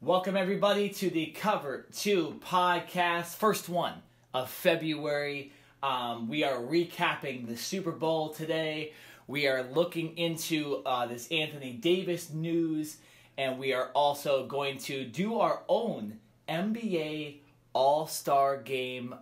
Welcome everybody to the Cover 2 podcast, first one of February. We are recapping the Super Bowl today. We are looking into this Anthony Davis news, and we are also going to do our own NBA All-Star Game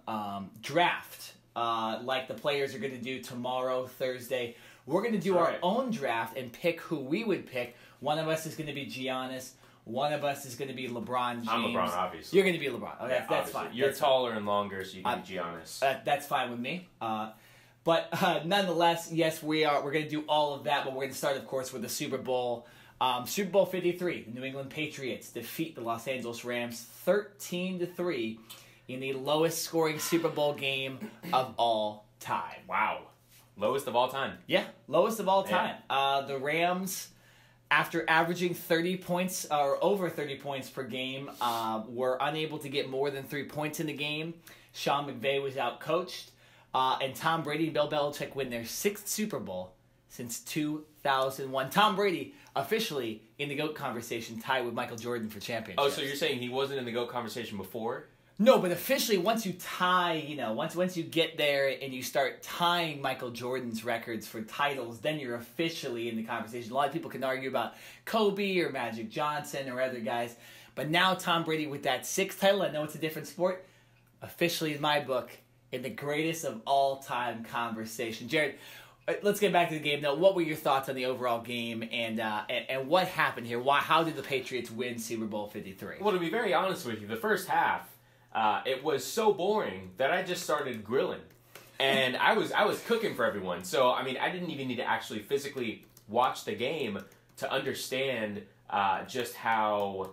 draft, like the players are going to do tomorrow, Thursday. We're going to do our own draft and pick who we would pick. One of us is going to be Giannis. One of us is going to be LeBron James. I'm LeBron, obviously. You're going to be LeBron. Okay, yeah, that's fine. You're taller and longer, so you can be Giannis. That's fine with me. But nonetheless, yes, we're going to do all of that, but we're going to start, of course, with the Super Bowl. Super Bowl 53, the New England Patriots defeat the Los Angeles Rams 13-3 in the lowest scoring Super Bowl game of all time. Wow. Lowest of all time. Yeah, lowest of all time. The Rams, after averaging 30 points or over 30 points per game, were unable to get more than 3 points in the game. Sean McVay was outcoached. And Tom Brady and Bill Belichick win their 6th Super Bowl since 2001. Tom Brady officially in the GOAT conversation, tied with Michael Jordan for championships. Oh, so you're saying he wasn't in the GOAT conversation before? No, but officially, once you tie, once you get there and you start tying Michael Jordan's records for titles, then you're officially in the conversation. A lot of people can argue about Kobe or Magic Johnson or other guys, but now Tom Brady with that 6th title, I know it's a different sport, officially in my book, in the greatest of all-time conversation. Jared, let's get back to the game, though. What were your thoughts on the overall game and what happened here? How did the Patriots win Super Bowl 53? Well, to be very honest with you, the first half, it was so boring that I just started grilling, and I was cooking for everyone. So I mean, I didn't even need to actually physically watch the game to understand just how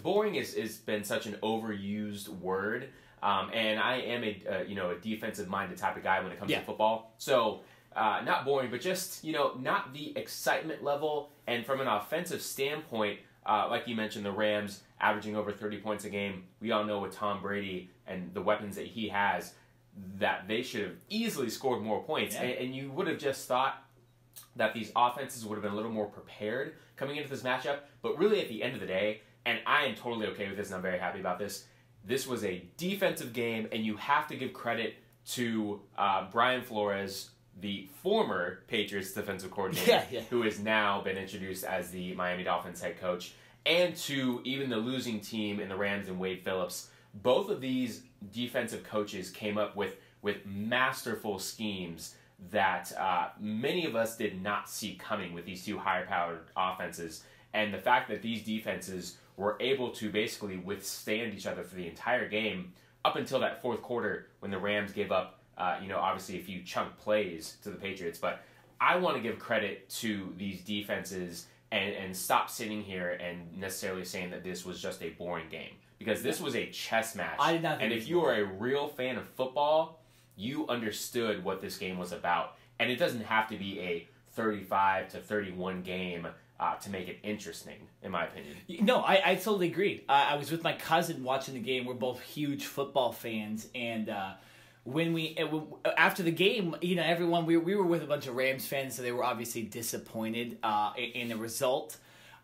boring is been such an overused word. And I am a defensive minded type of guy when it comes to football. So not boring, but just not the excitement level. And from an offensive standpoint, like you mentioned, the Rams averaging over 30 points a game. We all know with Tom Brady and the weapons that he has, that they should have easily scored more points. Yeah. And you would have just thought that these offenses would have been a little more prepared coming into this matchup. But really at the end of the day, and I am totally okay with this and I'm very happy about this, this was a defensive game, and you have to give credit to Brian Flores, the former Patriots defensive coordinator, who has now been introduced as the Miami Dolphins head coach, and to even the losing team in the Rams and Wade Phillips. Both of these defensive coaches came up with masterful schemes that many of us did not see coming with these two higher-powered offenses. And the fact that these defenses were able to basically withstand each other for the entire game up until that fourth quarter when the Rams gave up, obviously a few chunk plays to the Patriots. But I want to give credit to these defenses and stop sitting here and necessarily saying that this was just a boring game, because this was a chess match. I did not think and if you are a real fan of football, you understood what this game was about. And it doesn't have to be a 35-31 game to make it interesting, in my opinion. No, I totally agree. I was with my cousin watching the game. We're both huge football fans, and after the game, everyone we were with a bunch of Rams fans, so they were obviously disappointed in the result.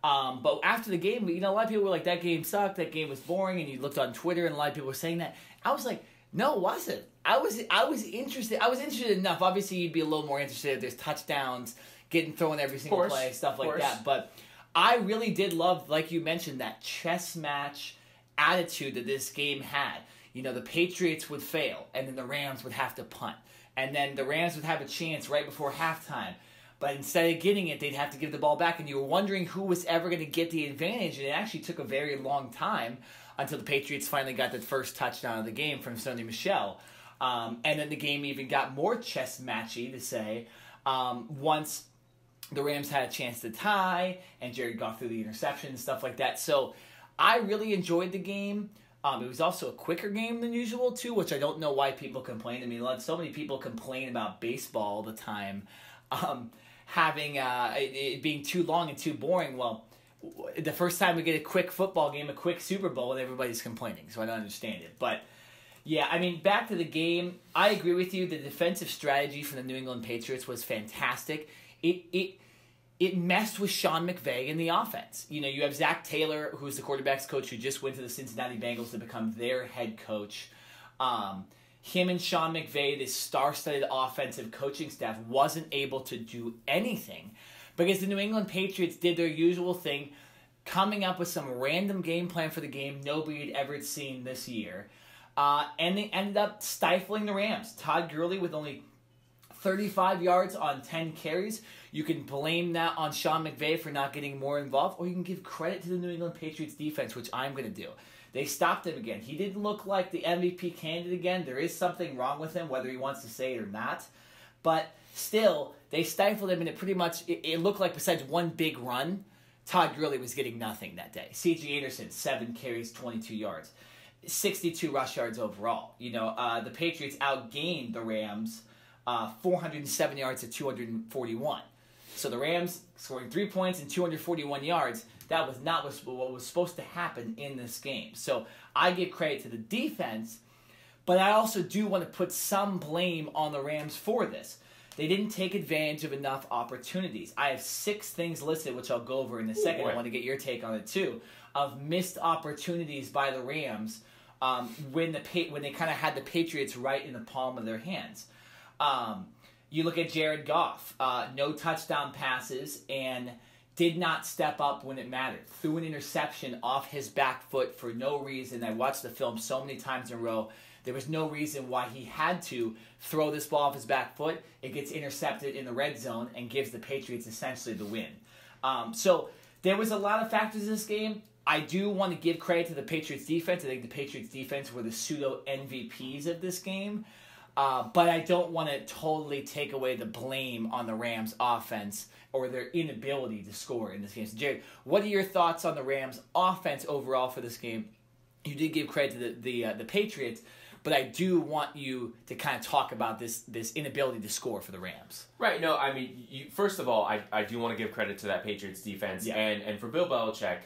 But after the game, a lot of people were like, "That game sucked. That game was boring." And you looked on Twitter, and a lot of people were saying that. I was like, "No, it wasn't." I was interested. I was interested enough. Obviously, you'd be a little more interested if there's touchdowns getting thrown every single play, stuff like that. But I really did love, like you mentioned, that chess match attitude that this game had. The Patriots would fail, and then the Rams would have to punt. And then the Rams would have a chance right before halftime. But instead of getting it, they'd have to give the ball back. And you were wondering who was ever going to get the advantage. And it actually took a very long time until the Patriots finally got the first touchdown of the game from Sony Michel. And then the game even got more chess matchy, to say, once the Rams had a chance to tie, and Jared got through the interception and stuff like that. So I really enjoyed the game. It was also a quicker game than usual, too, which I don't know why people complain. I mean, so many people complain about baseball all the time, having it being too long and too boring. Well, the first time we get a quick football game, a quick Super Bowl, and everybody's complaining, so I don't understand it. But yeah, I mean, back to the game, I agree with you. The defensive strategy for the New England Patriots was fantastic. it messed with Sean McVay in the offense. You know, you have Zach Taylor, who's the quarterback's coach, who just went to the Cincinnati Bengals to become their head coach. Him and Sean McVay, this star-studded offensive coaching staff, wasn't able to do anything because the New England Patriots did their usual thing, coming up with some random game plan for the game nobody had ever seen this year. And they ended up stifling the Rams. Todd Gurley with only 35 yards on 10 carries. You can blame that on Sean McVay for not getting more involved, or you can give credit to the New England Patriots defense, which I'm going to do. They stopped him again. He didn't look like the MVP candidate again. There is something wrong with him, whether he wants to say it or not. But still, they stifled him, and it looked like besides one big run, Todd Gurley was getting nothing that day. C.J. Anderson, 7 carries, 22 yards. 62 rush yards overall. You know, the Patriots outgained the Rams 407 yards to 241. So the Rams scoring 3 points and 241 yards, that was not what was supposed to happen in this game. So I give credit to the defense, but I also do want to put some blame on the Rams for this. They didn't take advantage of enough opportunities. I have 6 things listed, which I'll go over in a second. I want to get your take on it too, of missed opportunities by the Rams when they kind of had the Patriots right in the palm of their hands. You look at Jared Goff, no touchdown passes, and did not step up when it mattered. Threw an interception off his back foot for no reason. I watched the film so many times in a row. There was no reason why he had to throw this ball off his back foot. It gets intercepted in the red zone and gives the Patriots essentially the win. So there was a lot of factors in this game. I do want to give credit to the Patriots defense. I think the Patriots defense were the pseudo MVPs of this game. But I don't want to totally take away the blame on the Rams offense or their inability to score in this game. So Jared, what are your thoughts on the Rams offense overall for this game? You did give credit to the Patriots, but I do want you to kind of talk about this inability to score for the Rams. Right. No, I mean, first of all, I do want to give credit to that Patriots defense. Yeah. And for Bill Belichick,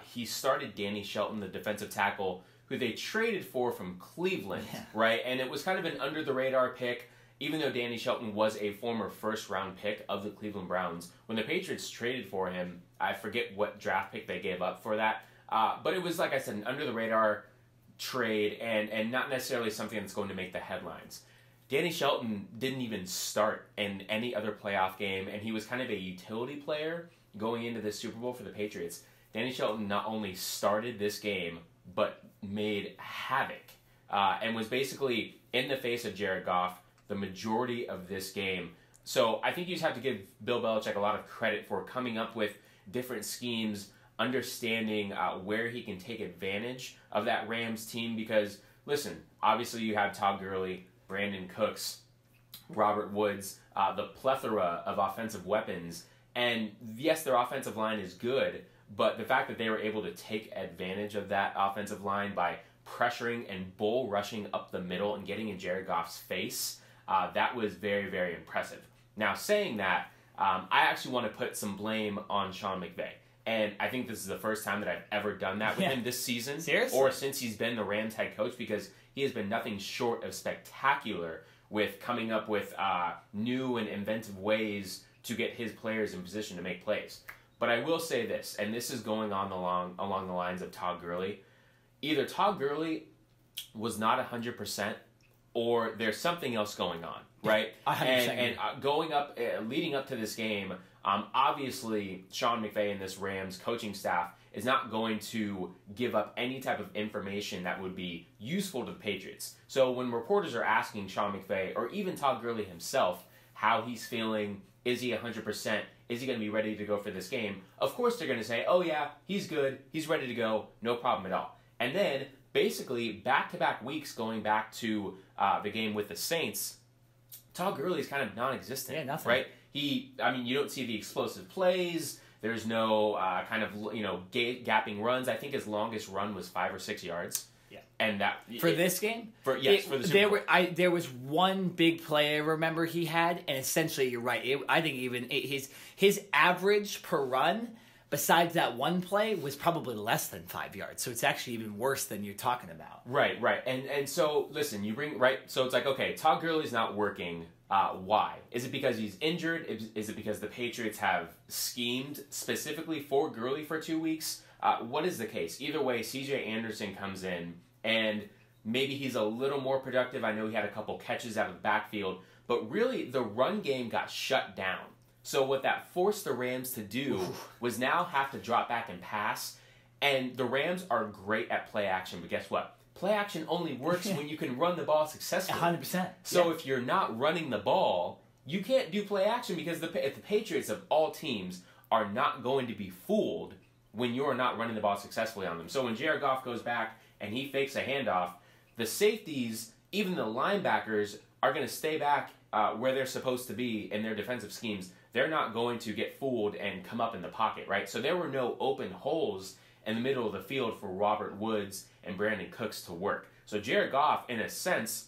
he started Danny Shelton, the defensive tackle, who they traded for from Cleveland, right? And it was kind of an under-the-radar pick, even though Danny Shelton was a former first-round pick of the Cleveland Browns. When the Patriots traded for him, I forget what draft pick they gave up for that, but it was, like I said, an under-the-radar trade and not necessarily something that's going to make the headlines. Danny Shelton didn't even start in any other playoff game, and he was kind of a utility player going into this Super Bowl for the Patriots. Danny Shelton not only started this game, but made havoc and was basically in the face of Jared Goff the majority of this game. So I think you just have to give Bill Belichick a lot of credit for coming up with different schemes, understanding where he can take advantage of that Rams team because, listen, obviously you have Todd Gurley, Brandon Cooks, Robert Woods, the plethora of offensive weapons, and yes, their offensive line is good, but the fact that they were able to take advantage of that offensive line by pressuring and bull rushing up the middle and getting in Jared Goff's face, that was very, very impressive. Now, saying that, I actually want to put some blame on Sean McVay. And I think this is the first time that I've ever done that with him this season. Seriously? Or since he's been the Rams head coach, because he has been nothing short of spectacular with coming up with new and inventive ways to get his players in position to make plays. But I will say this, and this is going on along the lines of Todd Gurley. Either Todd Gurley was not 100%, or there's something else going on, right? 100%. And leading up to this game, obviously Sean McVay and this Rams coaching staff is not going to give up any type of information that would be useful to the Patriots. So when reporters are asking Sean McVay, or even Todd Gurley himself, how he's feeling, is he 100%? Is he going to be ready to go for this game? Of course they're going to say, oh yeah, he's good, he's ready to go, no problem at all. And then, basically, back-to-back weeks going back to the game with the Saints, Todd Gurley is kind of non-existent. Yeah, nothing. Right? You don't see the explosive plays. There's no gapping runs. I think his longest run was 5 or 6 yards. Yeah. And that for this game, for the Super Bowl. There was one big play I remember he had, and essentially you're right. I think even his average per run, besides that one play, was probably less than 5 yards. So it's actually even worse than you're talking about. Right. And so listen, so it's like, okay, Todd Gurley's not working. Why? Is it because he's injured? Is it because the Patriots have schemed specifically for Gurley for 2 weeks? What is the case? Either way, C.J. Anderson comes in, and maybe he's a little more productive. I know he had a couple catches out of the backfield, but really the run game got shut down. So what that forced the Rams to do was now have to drop back and pass, and the Rams are great at play action, but guess what? Play action only works when you can run the ball successfully. 100%. So if you're not running the ball, you can't do play action because the Patriots of all teams are not going to be fooled when you're not running the ball successfully on them. So when Jared Goff goes back and he fakes a handoff, the safeties, even the linebackers, are going to stay back where they're supposed to be in their defensive schemes. They're not going to get fooled and come up in the pocket, right? So there were no open holes in the middle of the field for Robert Woods and Brandon Cooks to work. So Jared Goff, in a sense,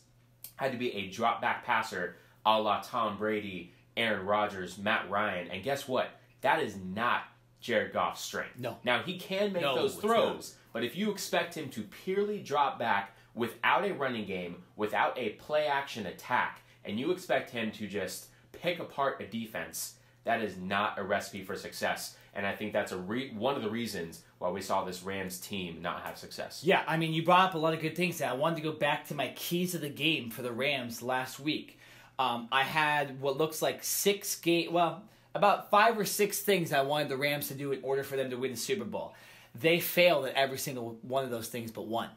had to be a drop-back passer a la Tom Brady, Aaron Rodgers, Matt Ryan. And guess what? That is not Jared Goff's strength. No. Now, he can make those throws, but if you expect him to purely drop back without a running game, without a play-action attack, and you expect him to just pick apart a defense, that is not a recipe for success. And I think that's one of the reasons why we saw this Rams team not have success. Yeah, I mean, you brought up a lot of good things there. I wanted to go back to my keys of the game for the Rams last week. I had what looks like about 5 or 6 things I wanted the Rams to do in order for them to win the Super Bowl. They failed at every single one of those things but one.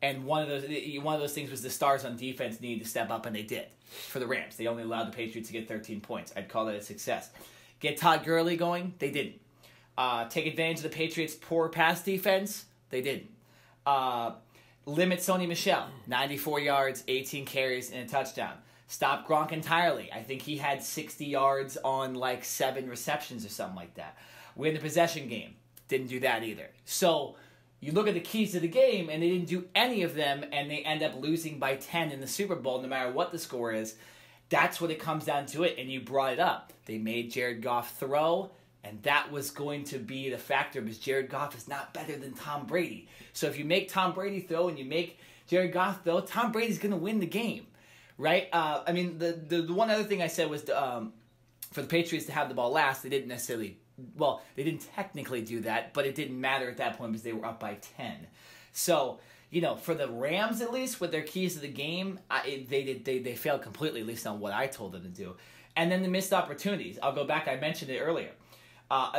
And one of those things was the stars on defense needed to step up, and they did for the Rams. They only allowed the Patriots to get 13 points. I'd call that a success. Get Todd Gurley going? They didn't. Take advantage of the Patriots' poor pass defense? They didn't. Limit Sony Michel, 94 yards, 18 carries, and a touchdown. Stop Gronk entirely. I think he had 60 yards on 7 receptions or something like that. Win the possession game. Didn't do that either. So you look at the keys to the game, and they didn't do any of them, and they end up losing by 10 in the Super Bowl, no matter what the score is. That's what it comes down to it, and you brought it up. They made Jared Goff throw, and that was going to be the factor because Jared Goff is not better than Tom Brady. So if you make Tom Brady throw and you make Jared Goff throw, Tom Brady's going to win the game, right? I mean, the one other thing I said was for the Patriots to have the ball last, they didn't necessarily... Well, they didn't technically do that, but it didn't matter at that point because they were up by 10. So, for the Rams at least, with their keys to the game, they failed completely, at least on what I told them to do. And then the missed opportunities. I'll go back. I mentioned it earlier.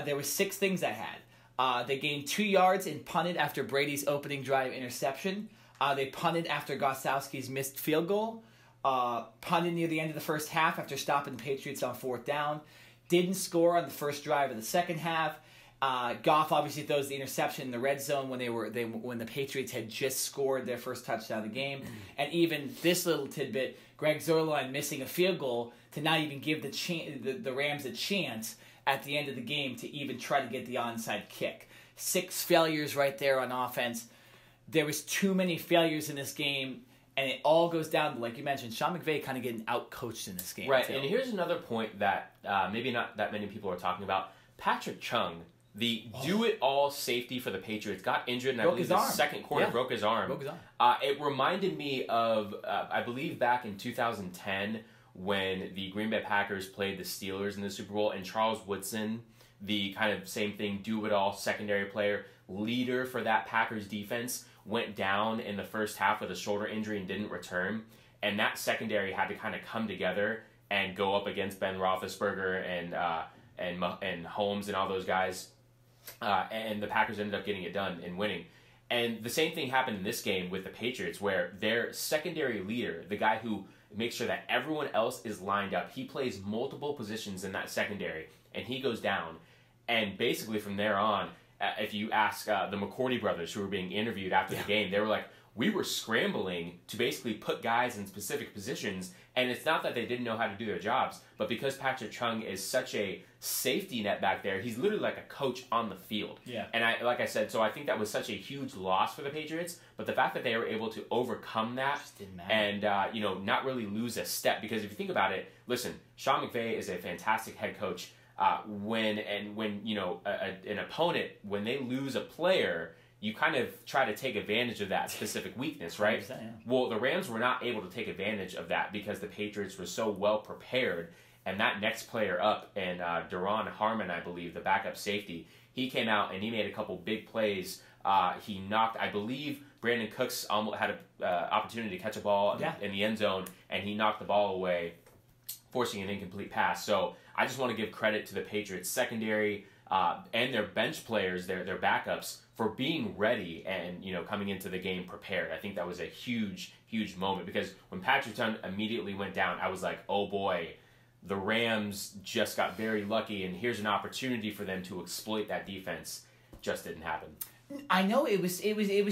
There were 6 things I had. They gained 2 yards and punted after Brady's opening drive interception. They punted after Gostkowski's missed field goal. Punted near the end of the first half after stopping the Patriots on 4th down. Didn't score on the first drive of the second half. Goff obviously throws the interception in the red zone when the Patriots had just scored their first touchdown of the game. And even this little tidbit, Greg Zuerlein missing a field goal to not even give the Rams a chance at the end of the game to even try to get the onside kick. 6 failures right there on offense. There was too many failures in this game. And it all goes down to, like you mentioned, Sean McVay kind of getting out-coached in this game. Right, too. And here's another point that maybe not that many people are talking about. Patrick Chung, the do-it-all safety for the Patriots, got injured, and I believe the second quarter broke his arm. It reminded me of, I believe, back in 2010 when the Green Bay Packers played the Steelers in the Super Bowl, and Charles Woodson, the kind of same thing, do-it-all secondary player, leader for that Packers defense, went down in the first half with a shoulder injury and didn't return. And that secondary had to kind of come together and go up against Ben Roethlisberger and Holmes and all those guys. And the Packers ended up getting it done and winning. And the same thing happened in this game with the Patriots, where their secondary leader, the guy who makes sure that everyone else is lined up, he plays multiple positions in that secondary, and he goes down. And basically from there on, if you ask the McCourty brothers who were being interviewed after the game, they were like, we were scrambling to basically put guys in specific positions, and it's not that they didn't know how to do their jobs, but because Patrick Chung is such a safety net back there, he's literally like a coach on the field. Yeah. And like I said, so I think that was such a huge loss for the Patriots, but the fact that they were able to overcome that and not really lose a step, because if you think about it, listen, Sean McVay is a fantastic head coach. When an opponent, when they lose a player, you kind of try to take advantage of that specific weakness, right? Yeah. Well, the Rams were not able to take advantage of that because the Patriots were so well prepared. And that next player up, and Duron Harmon, I believe, the backup safety, he came out and he made a couple big plays. He knocked, I believe, Brandon Cooks almost had an opportunity to catch a ball in the end zone, and he knocked the ball away, forcing an incomplete pass. So I just want to give credit to the Patriots secondary and their bench players, their backups, for being ready and coming into the game prepared. I think that was a huge moment, because when Patriots immediately went down, I was like, oh boy, the Rams just got very lucky, and here's an opportunity for them to exploit that defense. Just didn't happen. I know it was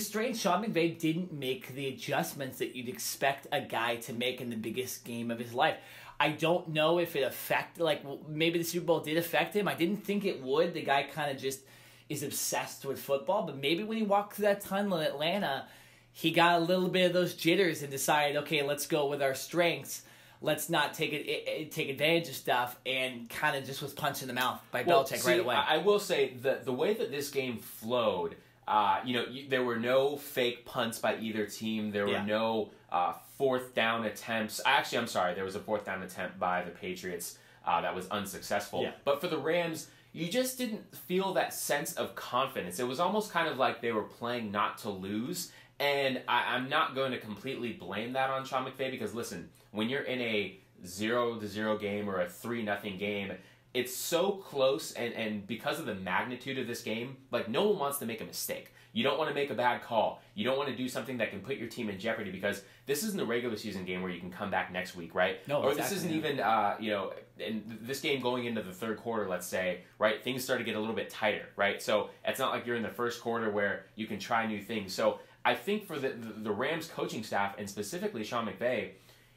strange. Sean McVay didn't make the adjustments that you'd expect a guy to make in the biggest game of his life. I don't know if it affected, maybe the Super Bowl did affect him. I didn't think it would. The guy kind of just is obsessed with football, but maybe when he walked through that tunnel in Atlanta, he got a little bit of those jitters and decided, okay, let's go with our strengths. Let's not take advantage of stuff, and kind of just was punched in the mouth by Belichick right away. I will say the way that this game flowed, there were no fake punts by either team. There were no fourth down attempts. Actually, I'm sorry. There was a fourth down attempt by the Patriots that was unsuccessful. Yeah. But for the Rams, you just didn't feel that sense of confidence. It was almost kind of like they were playing not to lose. And I'm not going to completely blame that on Sean McVay, because, listen, when you're in a 0-0 game or a 3-0 game, it's so close, and because of the magnitude of this game, no one wants to make a mistake. You don't want to make a bad call. You don't want to do something that can put your team in jeopardy, because this isn't a regular season game where you can come back next week, right? No, or exactly, this isn't even, in this game going into the third quarter, let's say, right, things start to get a little bit tighter, right? So it's not like you're in the first quarter where you can try new things. So I think for the Rams coaching staff, and specifically Sean McVay,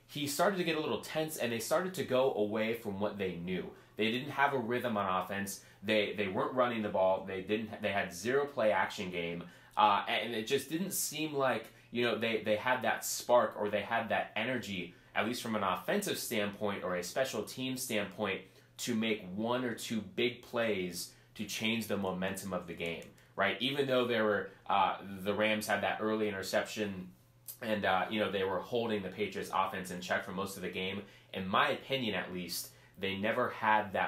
he started to get a little tense, and they started to go away from what they knew. They didn't have a rhythm on offense. They weren't running the ball. They had zero play action game, and it just didn't seem like they had that spark, or they had that energy, at least from an offensive standpoint or a special team standpoint, to make one or two big plays to change the momentum of the game. Right, even though the Rams had that early interception, and they were holding the Patriots offense in check for most of the game. In my opinion, at least, they never had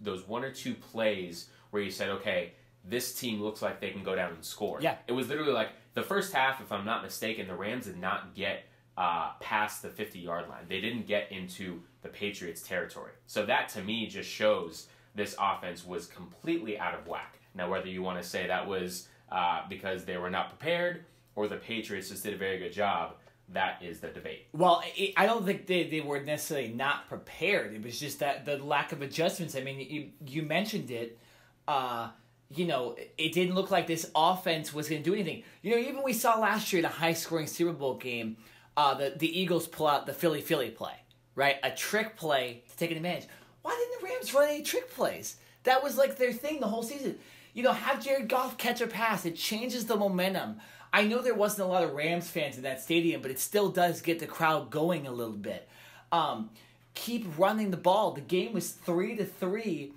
those one or two plays where you said, okay, this team looks like they can go down and score. Yeah, it was literally like the first half, if I'm not mistaken, the Rams did not get past the 50-yard line. They didn't get into the Patriots' territory. So that to me just shows this offense was completely out of whack. Now, whether you want to say that was because they were not prepared or the Patriots just did a very good job, that is the debate. Well, I don't think they were necessarily not prepared. It was just that the lack of adjustments. I mean, you mentioned it. It didn't look like this offense was going to do anything. Even we saw last year in a high-scoring Super Bowl game, the Eagles pull out the Philly play, right? A trick play to take an advantage. Why didn't the Rams run any trick plays? That was their thing the whole season. Have Jared Goff catch a pass. It changes the momentum. I know there wasn't a lot of Rams fans in that stadium, but it still does get the crowd going a little bit. Keep running the ball. The game was 3-3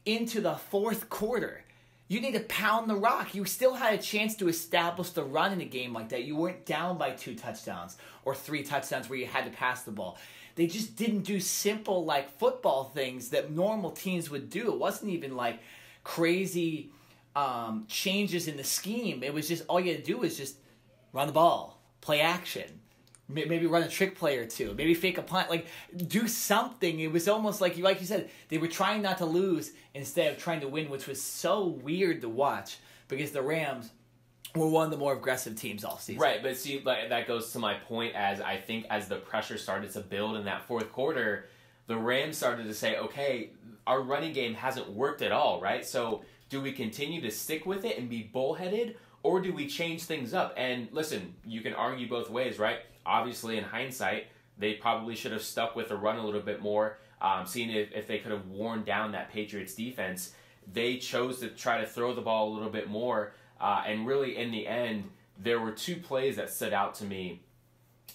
into the fourth quarter. You need to pound the rock. You still had a chance to establish the run in a game like that. You weren't down by 2 touchdowns or 3 touchdowns where you had to pass the ball. They just didn't do simple football things that normal teams would do. It wasn't even crazy changes in the scheme. It was just all you had to do was just run the ball, play action, maybe run a trick play or two, maybe fake a punt, do something. It was almost like you said, they were trying not to lose instead of trying to win, which was so weird to watch because the Rams were one of the more aggressive teams all season. Right, but see, that goes to my point, as I think as the pressure started to build in that fourth quarter, the Rams started to say, okay, our running game hasn't worked at all, right? So do we continue to stick with it and be bullheaded, or do we change things up? And listen, you can argue both ways, right? Obviously, in hindsight, they probably should have stuck with the run a little bit more, seeing if they could have worn down that Patriots defense. They chose to try to throw the ball a little bit more, and really, in the end, there were 2 plays that stood out to me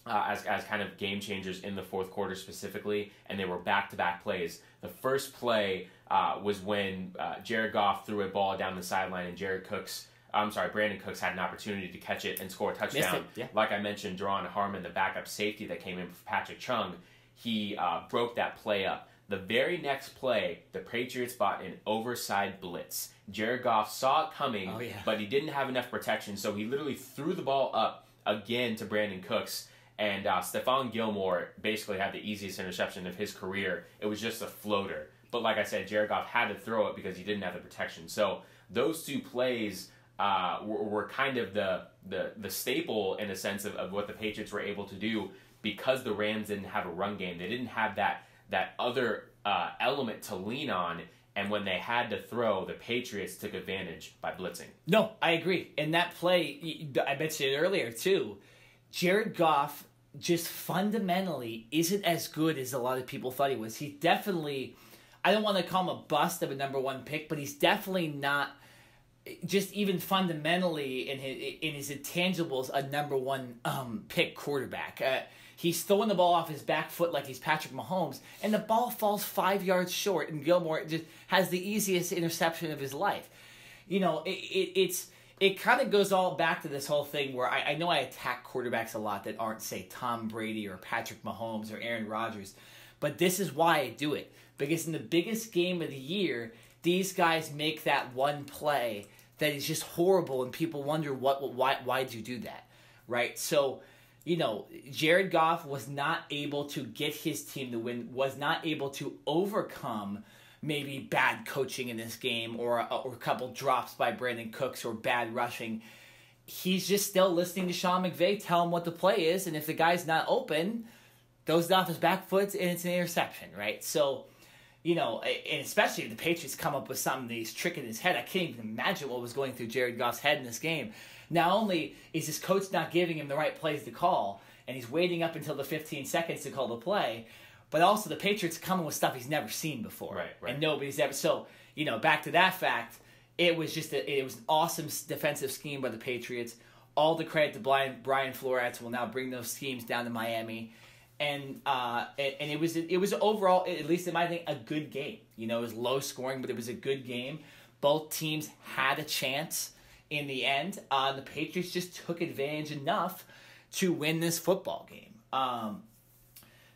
as kind of game changers in the fourth quarter specifically, and they were back-to-back plays. The first play was when Jared Goff threw a ball down the sideline, and Jared Cooks Brandon Cooks had an opportunity to catch it and score a touchdown. Missed it, yeah. Like I mentioned, Deron Harmon, the backup safety that came in for Patrick Chung, he broke that play up. The very next play, the Patriots bought an overside blitz. Jared Goff saw it coming, but he didn't have enough protection, so he literally threw the ball up again to Brandon Cooks, and Stephon Gilmore basically had the easiest interception of his career. It was just a floater. But like I said, Jared Goff had to throw it because he didn't have the protection. So those two plays were kind of the staple in a sense of what the Patriots were able to do because the Rams didn't have a run game. They didn't have that other element to lean on, and when they had to throw, the Patriots took advantage by blitzing. No, I agree. And that play, I mentioned it earlier too, Jared Goff just fundamentally isn't as good as a lot of people thought he was. He's definitely, I don't want to call him a bust of a number one pick, but he's definitely not, just even fundamentally in his intangibles, a number one pick quarterback. He's throwing the ball off his back foot like he's Patrick Mahomes, and the ball falls 5 yards short, and Gilmore just has the easiest interception of his life. You know, it kind of goes all back to this whole thing where I know I attack quarterbacks a lot that aren't, say, Tom Brady or Patrick Mahomes or Aaron Rodgers, but this is why I do it. Because in the biggest game of the year, these guys make that one play that is just horrible, and people wonder why did you do that, right? So, you know, Jared Goff was not able to get his team to win, was not able to overcome maybe bad coaching in this game or a couple drops by Brandon Cooks or bad rushing. He's just still listening to Sean McVay tell him what the play is, and if the guy's not open, goes off his back foot and it's an interception, right? So, you know, and especially if the Patriots come up with something that he's tricking his head, I can't even imagine what was going through Jared Goff's head in this game. Not only is his coach not giving him the right plays to call, and he's waiting up until the 15 seconds to call the play, but also the Patriots coming with stuff he's never seen before. Right. And nobody's ever. So, you know, back to that fact, it was it was an awesome defensive scheme by the Patriots. All the credit to Brian Flores will now bring those schemes down to Miami. And it was overall, at least in my thing, a good game. You know, it was low scoring, but it was a good game. Both teams had a chance in the end. The Patriots just took advantage enough to win this football game.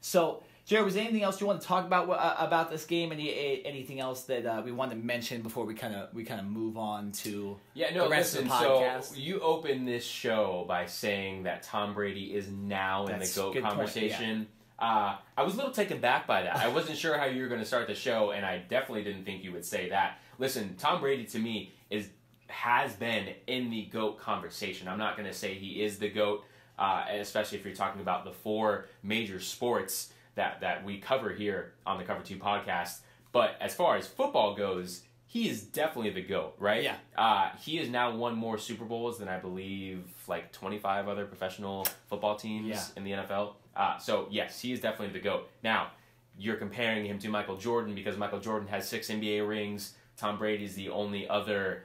So, Jared, was there anything else you want to talk about this game? Anything else that we want to mention before we kind of move on to the rest of the podcast? So you opened this show by saying that Tom Brady is now in the GOAT conversation. Yeah. I was a little taken back by that. I wasn't sure how you were going to start the show, and I definitely didn't think you would say that. Listen, Tom Brady to me has been in the GOAT conversation. I'm not going to say he is the GOAT, especially if you're talking about the four major sports that we cover here on the Cover 2 podcast. But as far as football goes, he is definitely the GOAT, right? Yeah. He has now won more Super Bowls than I believe like 25 other professional football teams in the NFL. So yes, he is definitely the GOAT. Now, you're comparing him to Michael Jordan because Michael Jordan has 6 NBA rings. Tom Brady is the only other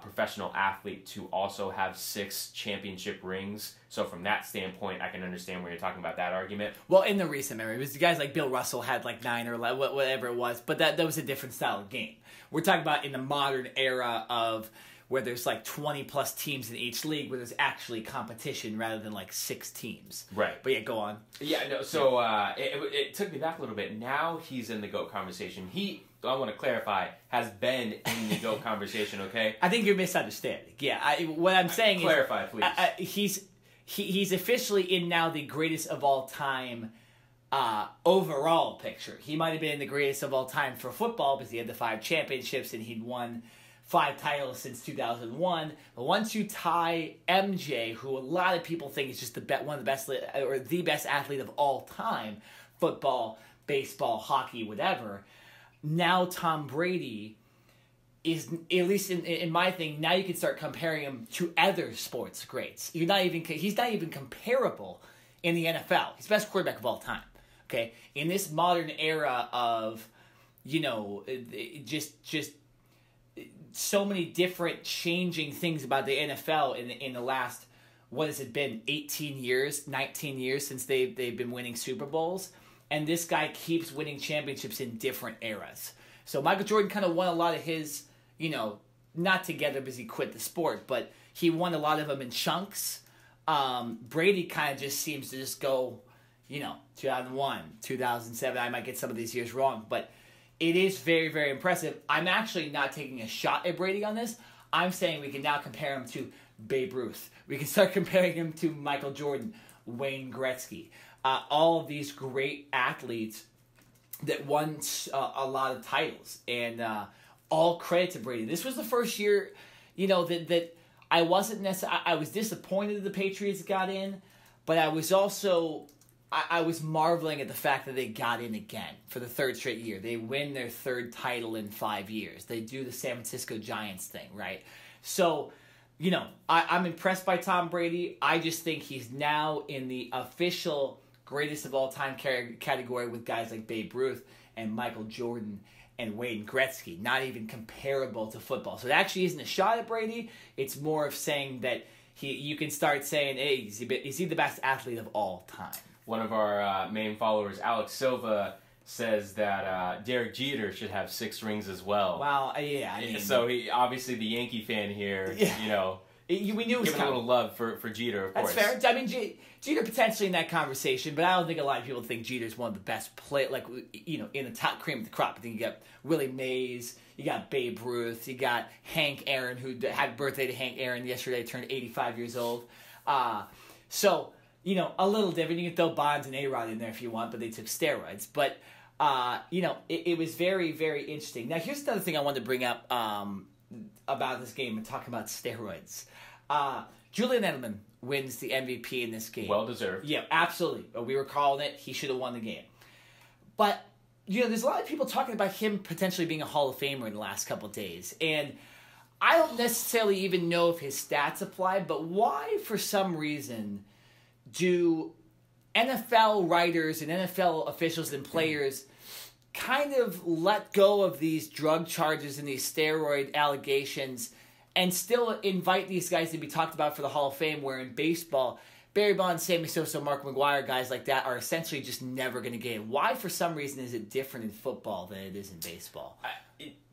professional athlete to also have 6 championship rings. So from that standpoint, I can understand where you're talking about that argument. Well, in the recent memory, it was guys like Bill Russell had like 9 or 11, whatever it was, but that was a different style of game. We're talking about in the modern era of where there's like 20 plus teams in each league where there's actually competition rather than like 6 teams. Right. But yeah, go on. Yeah, no, so it took me back a little bit. Now he's in the GOAT conversation. I want to clarify, has been in the GOAT conversation, okay? I think you're misunderstanding. Yeah, what I'm saying clarify, please. He's officially in now the greatest of all time overall picture. He might have been the greatest of all time for football because he had the 5 championships and he'd won 5 titles since 2001. But once you tie MJ, who a lot of people think is just one of the best or the best athlete of all time, football, baseball, hockey, whatever. Now Tom Brady is, at least in my thing, now you can start comparing him to other sports greats. He's not even comparable in the NFL. He's the best quarterback of all time. Okay, in this modern era of, you know, just so many different changing things about the NFL in the last, what has it been, 18 years, 19 years since they've been winning Super Bowls. And this guy keeps winning championships in different eras. So Michael Jordan kind of won a lot of his, you know, not together because he quit the sport, but he won a lot of them in chunks. Brady kind of just seems to just go, 2001, 2007. I might get some of these years wrong, but it is very, very impressive. I'm actually not taking a shot at Brady on this. I'm saying we can now compare him to Babe Ruth. We can start comparing him to Michael Jordan, Wayne Gretzky, all of these great athletes that won a lot of titles. And all credit to Brady. This was the first year, that I wasn't necessarily... I was disappointed that the Patriots got in, but I was also... I was marveling at the fact that they got in again for the third straight year. They win their third title in 5 years. They do the San Francisco Giants thing, right? So, I'm impressed by Tom Brady. I just think he's now in the official greatest of all time category with guys like Babe Ruth and Michael Jordan and Wayne Gretzky. Not even comparable to football. So it actually isn't a shot at Brady. It's more of saying that you can start saying, hey, is he the best athlete of all time? One of our main followers, Alex Silva, says that Derek Jeter should have 6 rings as well. Well, yeah. So he obviously the Yankee fan here, we knew it was giving a little love for Jeter, of course. That's fair. I mean, Jeter potentially in that conversation, but I don't think a lot of people think Jeter's one of the best in the top cream of the crop. I think you got Willie Mays, you got Babe Ruth, you got Hank Aaron, who had a birthday to Hank Aaron yesterday, turned 85 years old. So... a little different. You can throw Bonds and A-Rod in there if you want, but they took steroids. But, it was very, very interesting. Now, here's another thing I wanted to bring up about this game and talk about steroids. Julian Edelman wins the MVP in this game. Well deserved. Yeah, absolutely. We were calling it. He should have won the game. But, there's a lot of people talking about him potentially being a Hall of Famer in the last couple of days. And I don't necessarily even know if his stats apply, but why, for some reason... do NFL writers and NFL officials and players kind of let go of these drug charges and these steroid allegations and still invite these guys to be talked about for the Hall of Fame, where in baseball, Barry Bonds, Sammy Sosa, Mark McGwire, guys like that are essentially just never going to get in? Why, for some reason, is it different in football than it is in baseball?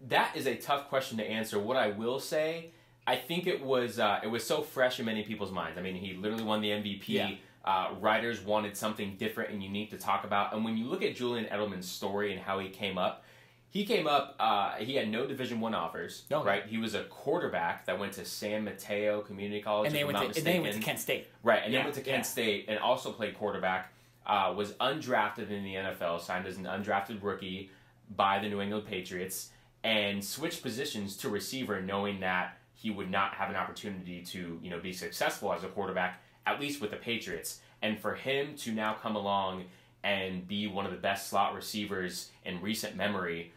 That is a tough question to answer. What I will say, I think it was so fresh in many people's minds. I mean, he literally won the MVP. Yeah. Writers wanted something different and unique to talk about. And when you look at Julian Edelman's story and how he came up, he had no Division I offers, right? He was a quarterback that went to San Mateo Community College, and then he went to Kent State. Right, and then went to Kent State and also played quarterback, was undrafted in the NFL, signed as an undrafted rookie by the New England Patriots, and switched positions to receiver knowing that he would not have an opportunity to, be successful as a quarterback, at least with the Patriots. And for him to now come along and be one of the best slot receivers in recent memory,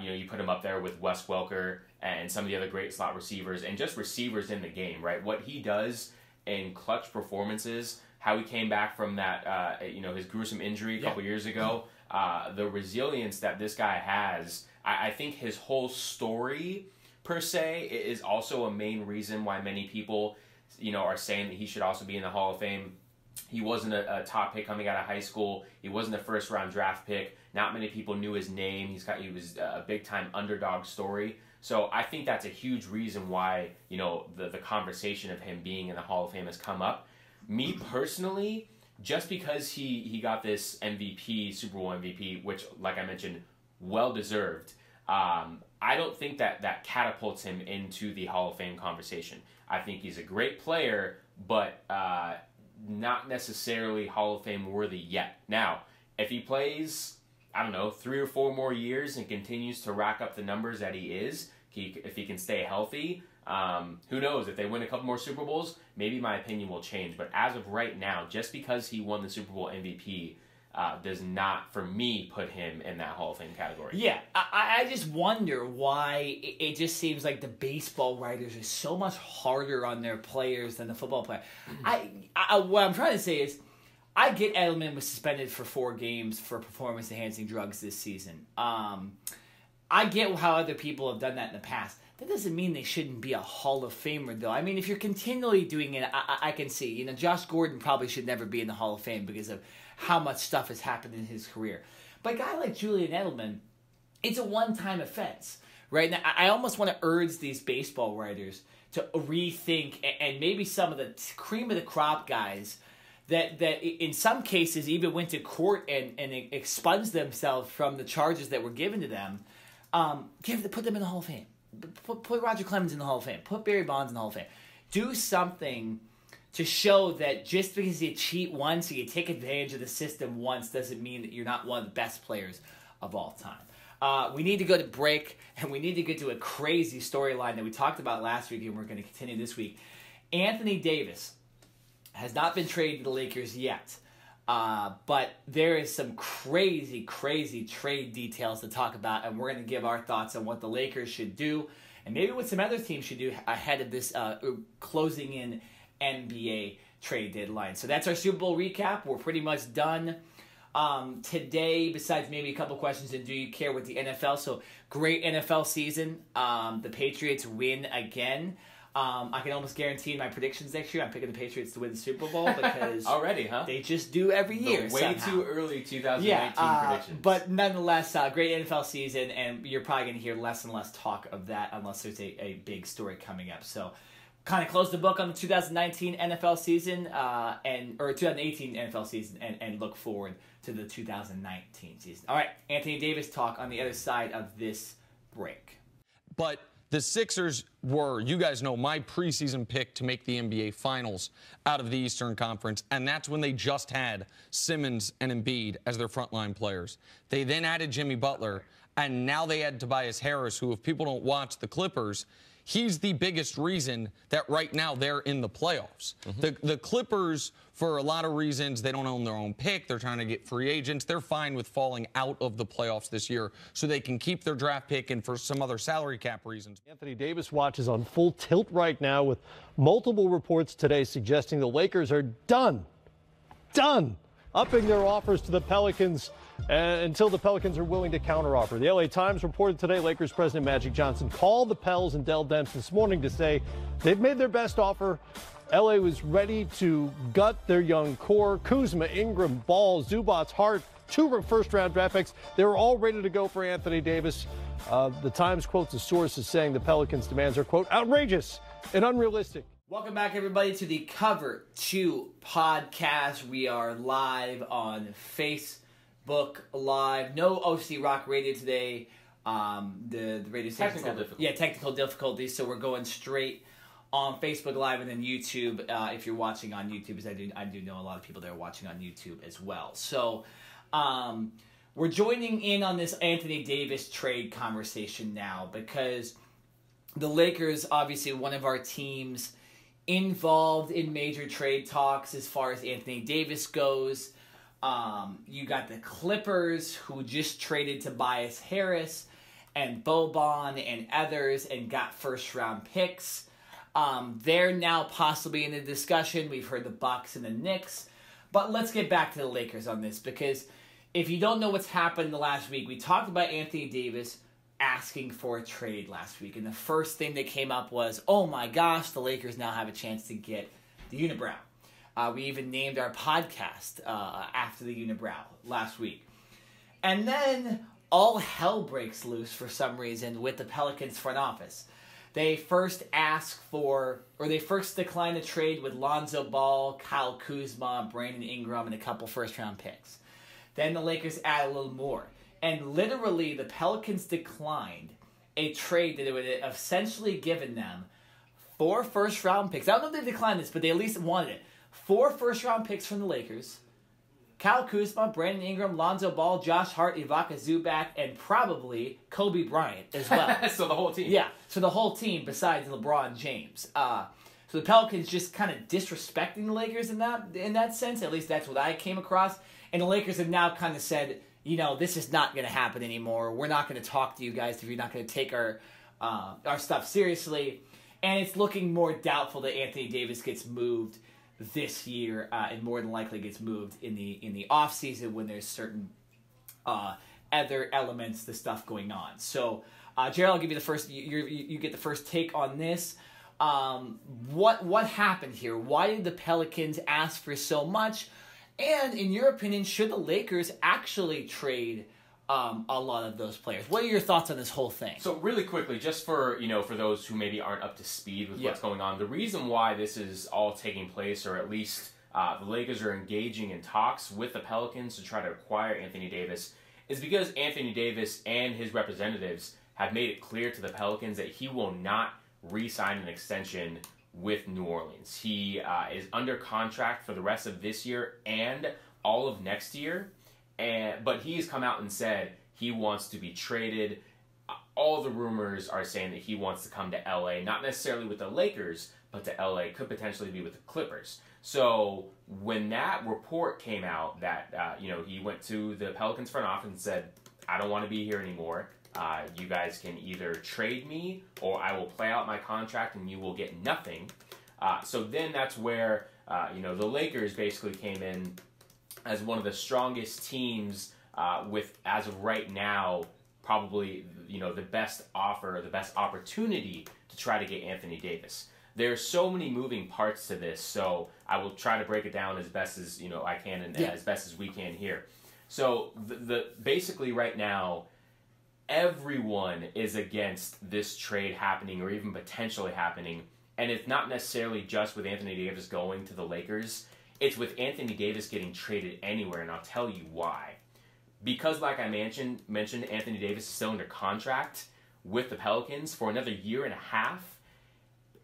you put him up there with Wes Welker and some of the other great slot receivers and just receivers in the game, right? What he does in clutch performances, how he came back from that, his gruesome injury a couple years ago, the resilience that this guy has, I think his whole story, per se, is also a main reason why many people are saying that he should also be in the Hall of Fame. He wasn't a top pick coming out of high school. He wasn't a first-round draft pick. Not many people knew his name. He was a big-time underdog story. So I think that's a huge reason why, the conversation of him being in the Hall of Fame has come up. Me personally, just because he got this MVP, Super Bowl MVP, which, like I mentioned, well-deserved, I don't think that catapults him into the Hall of Fame conversation. I think he's a great player, but not necessarily Hall of Fame worthy yet. Now, if he plays, 3 or 4 more years and continues to rack up the numbers that he is, if he can stay healthy, who knows? If they win a couple more Super Bowls, maybe my opinion will change. But as of right now, just because he won the Super Bowl MVP does not, for me, put him in that Hall of Fame category. Yeah, I just wonder why it just seems like the baseball writers are so much harder on their players than the football player. What I'm trying to say is, I get Edelman was suspended for 4 games for performance-enhancing drugs this season. I get how other people have done that in the past. That doesn't mean they shouldn't be a Hall of Famer, though. I mean, if you're continually doing it, I can see. Josh Gordon probably should never be in the Hall of Fame because of how much stuff has happened in his career. But a guy like Julian Edelman, it's a one-time offense, right now. I almost want to urge these baseball writers to rethink, and maybe some of the cream of the crop guys that in some cases even went to court and expunged themselves from the charges that were given to them. Put them in the Hall of Fame. Put Roger Clemens in the Hall of Fame. Put Barry Bonds in the Hall of Fame. Do something to show that just because you cheat once or you take advantage of the system once doesn't mean that you're not one of the best players of all time. We need to go to break, and we need to get to a crazy storyline that we talked about last week, and we're going to continue this week. Anthony Davis has not been traded to the Lakers yet, but there is some crazy, crazy trade details to talk about, and we're going to give our thoughts on what the Lakers should do, and maybe what some other teams should do ahead of this closing in NBA trade deadline. So that's our Super Bowl recap. We're pretty much done today, besides maybe a couple questions in Do You Care with the NFL. So great NFL season. The Patriots win again. I can almost guarantee in my predictions next year I'm picking the Patriots to win the Super Bowl because already, huh? They just do every year. Way somehow. Too early 2019 predictions. But nonetheless, great NFL season, and you're probably going to hear less and less talk of that unless there's a big story coming up. So kind of close the book on the 2019 NFL season or 2018 NFL season and look forward to the 2019 season. All right, Anthony Davis talk on the other side of this break. But the Sixers were, you guys know, my preseason pick to make the NBA Finals out of the Eastern Conference, and that's when they just had Simmons and Embiid as their frontline players. They then added Jimmy Butler, and now they add Tobias Harris, who, if people don't watch the Clippers, he's the biggest reason that right now they're in the playoffs. The Clippers, for a lot of reasons, they don't own their own pick. They're trying to get free agents. They're fine with falling out of the playoffs this year so they can keep their draft pick and for some other salary cap reasons. Anthony Davis watch is on full tilt right now with multiple reports today suggesting the Lakers are done, upping their offers to the Pelicans until the Pelicans are willing to counteroffer. The LA Times reported today Lakers president Magic Johnson called the Pels and Dell Demps this morning to say they've made their best offer. LA was ready to gut their young core. Kuzma, Ingram, Ball, Zubats, Hart, 2 first-round draft picks. They were all ready to go for Anthony Davis. The Times quotes a source as saying the Pelicans' demands are, quote, outrageous and unrealistic. Welcome back, everybody, to the Cover 2 podcast. We are live on Facebook Live. No OC Rock Radio today. The radio station. Technical difficulties. So we're going straight on Facebook Live and then YouTube. If you're watching on YouTube, because I do know a lot of people that are watching on YouTube as well. So we're joining in on this Anthony Davis trade conversation now because the Lakers, obviously one of our teams involved in major trade talks as far as Anthony Davis goes. You got the Clippers, who just traded Tobias Harris and Boban and others and got first-round picks. They're now possibly in the discussion. We've heard the Bucks and the Knicks. But let's get back to the Lakers on this, because if you don't know what's happened the last week, we talked about Anthony Davis asking for a trade last week. And the first thing that came up was, oh my gosh, the Lakers now have a chance to get the unibrow. We even named our podcast after the unibrow last week. And then all hell breaks loose for some reason with the Pelicans front office. They first declined a trade with Lonzo Ball, Kyle Kuzma, Brandon Ingram, and a couple first-round picks. Then the Lakers add a little more. And literally, the Pelicans declined a trade that would have essentially given them 4 first-round picks. I don't know if they declined this, but they at least wanted it. 4 first-round picks from the Lakers. Kyle Kuzma, Brandon Ingram, Lonzo Ball, Josh Hart, Ivica Zubac, and probably Kobe Bryant as well. So the whole team. Yeah, so the whole team besides LeBron James. So the Pelicans just kind of disrespecting the Lakers in that sense. At least that's what I came across. And the Lakers have now kind of said, you know, this is not going to happen anymore. We're not going to talk to you guys if you're not going to take our stuff seriously. And it's looking more doubtful that Anthony Davis gets moved this year, and more than likely gets moved in the off season when there's certain other elements to stuff going on. So, Gerald, I'll give you the first. You get the first take on this. What happened here? Why did the Pelicans ask for so much? And in your opinion, should the Lakers actually trade a lot of those players. What are your thoughts on this whole thing? So really quickly, just for for those who maybe aren't up to speed with what's going on, the reason why this is all taking place, or at least the Lakers are engaging in talks with the Pelicans to try to acquire Anthony Davis, is because Anthony Davis and his representatives have made it clear to the Pelicans that he will not re-sign an extension with New Orleans. He is under contract for the rest of this year and all of next year. But he's come out and said he wants to be traded. All the rumors are saying that he wants to come to LA, not necessarily with the Lakers, but to LA, could potentially be with the Clippers. So when that report came out that he went to the Pelicans front office and said, I don't want to be here anymore. You guys can either trade me or I will play out my contract and you will get nothing. So then that's where the Lakers basically came in as one of the strongest teams with, as of right now, probably the best offer, the best opportunity to try to get Anthony Davis. There's so many moving parts to this, so I will try to break it down as best as I can and as best as we can here. So basically right now, everyone is against this trade happening or even potentially happening, and it's not necessarily just with Anthony Davis going to the Lakers. It's with Anthony Davis getting traded anywhere, and I'll tell you why. Because, like I mentioned, Anthony Davis is still under contract with the Pelicans for another year and a half.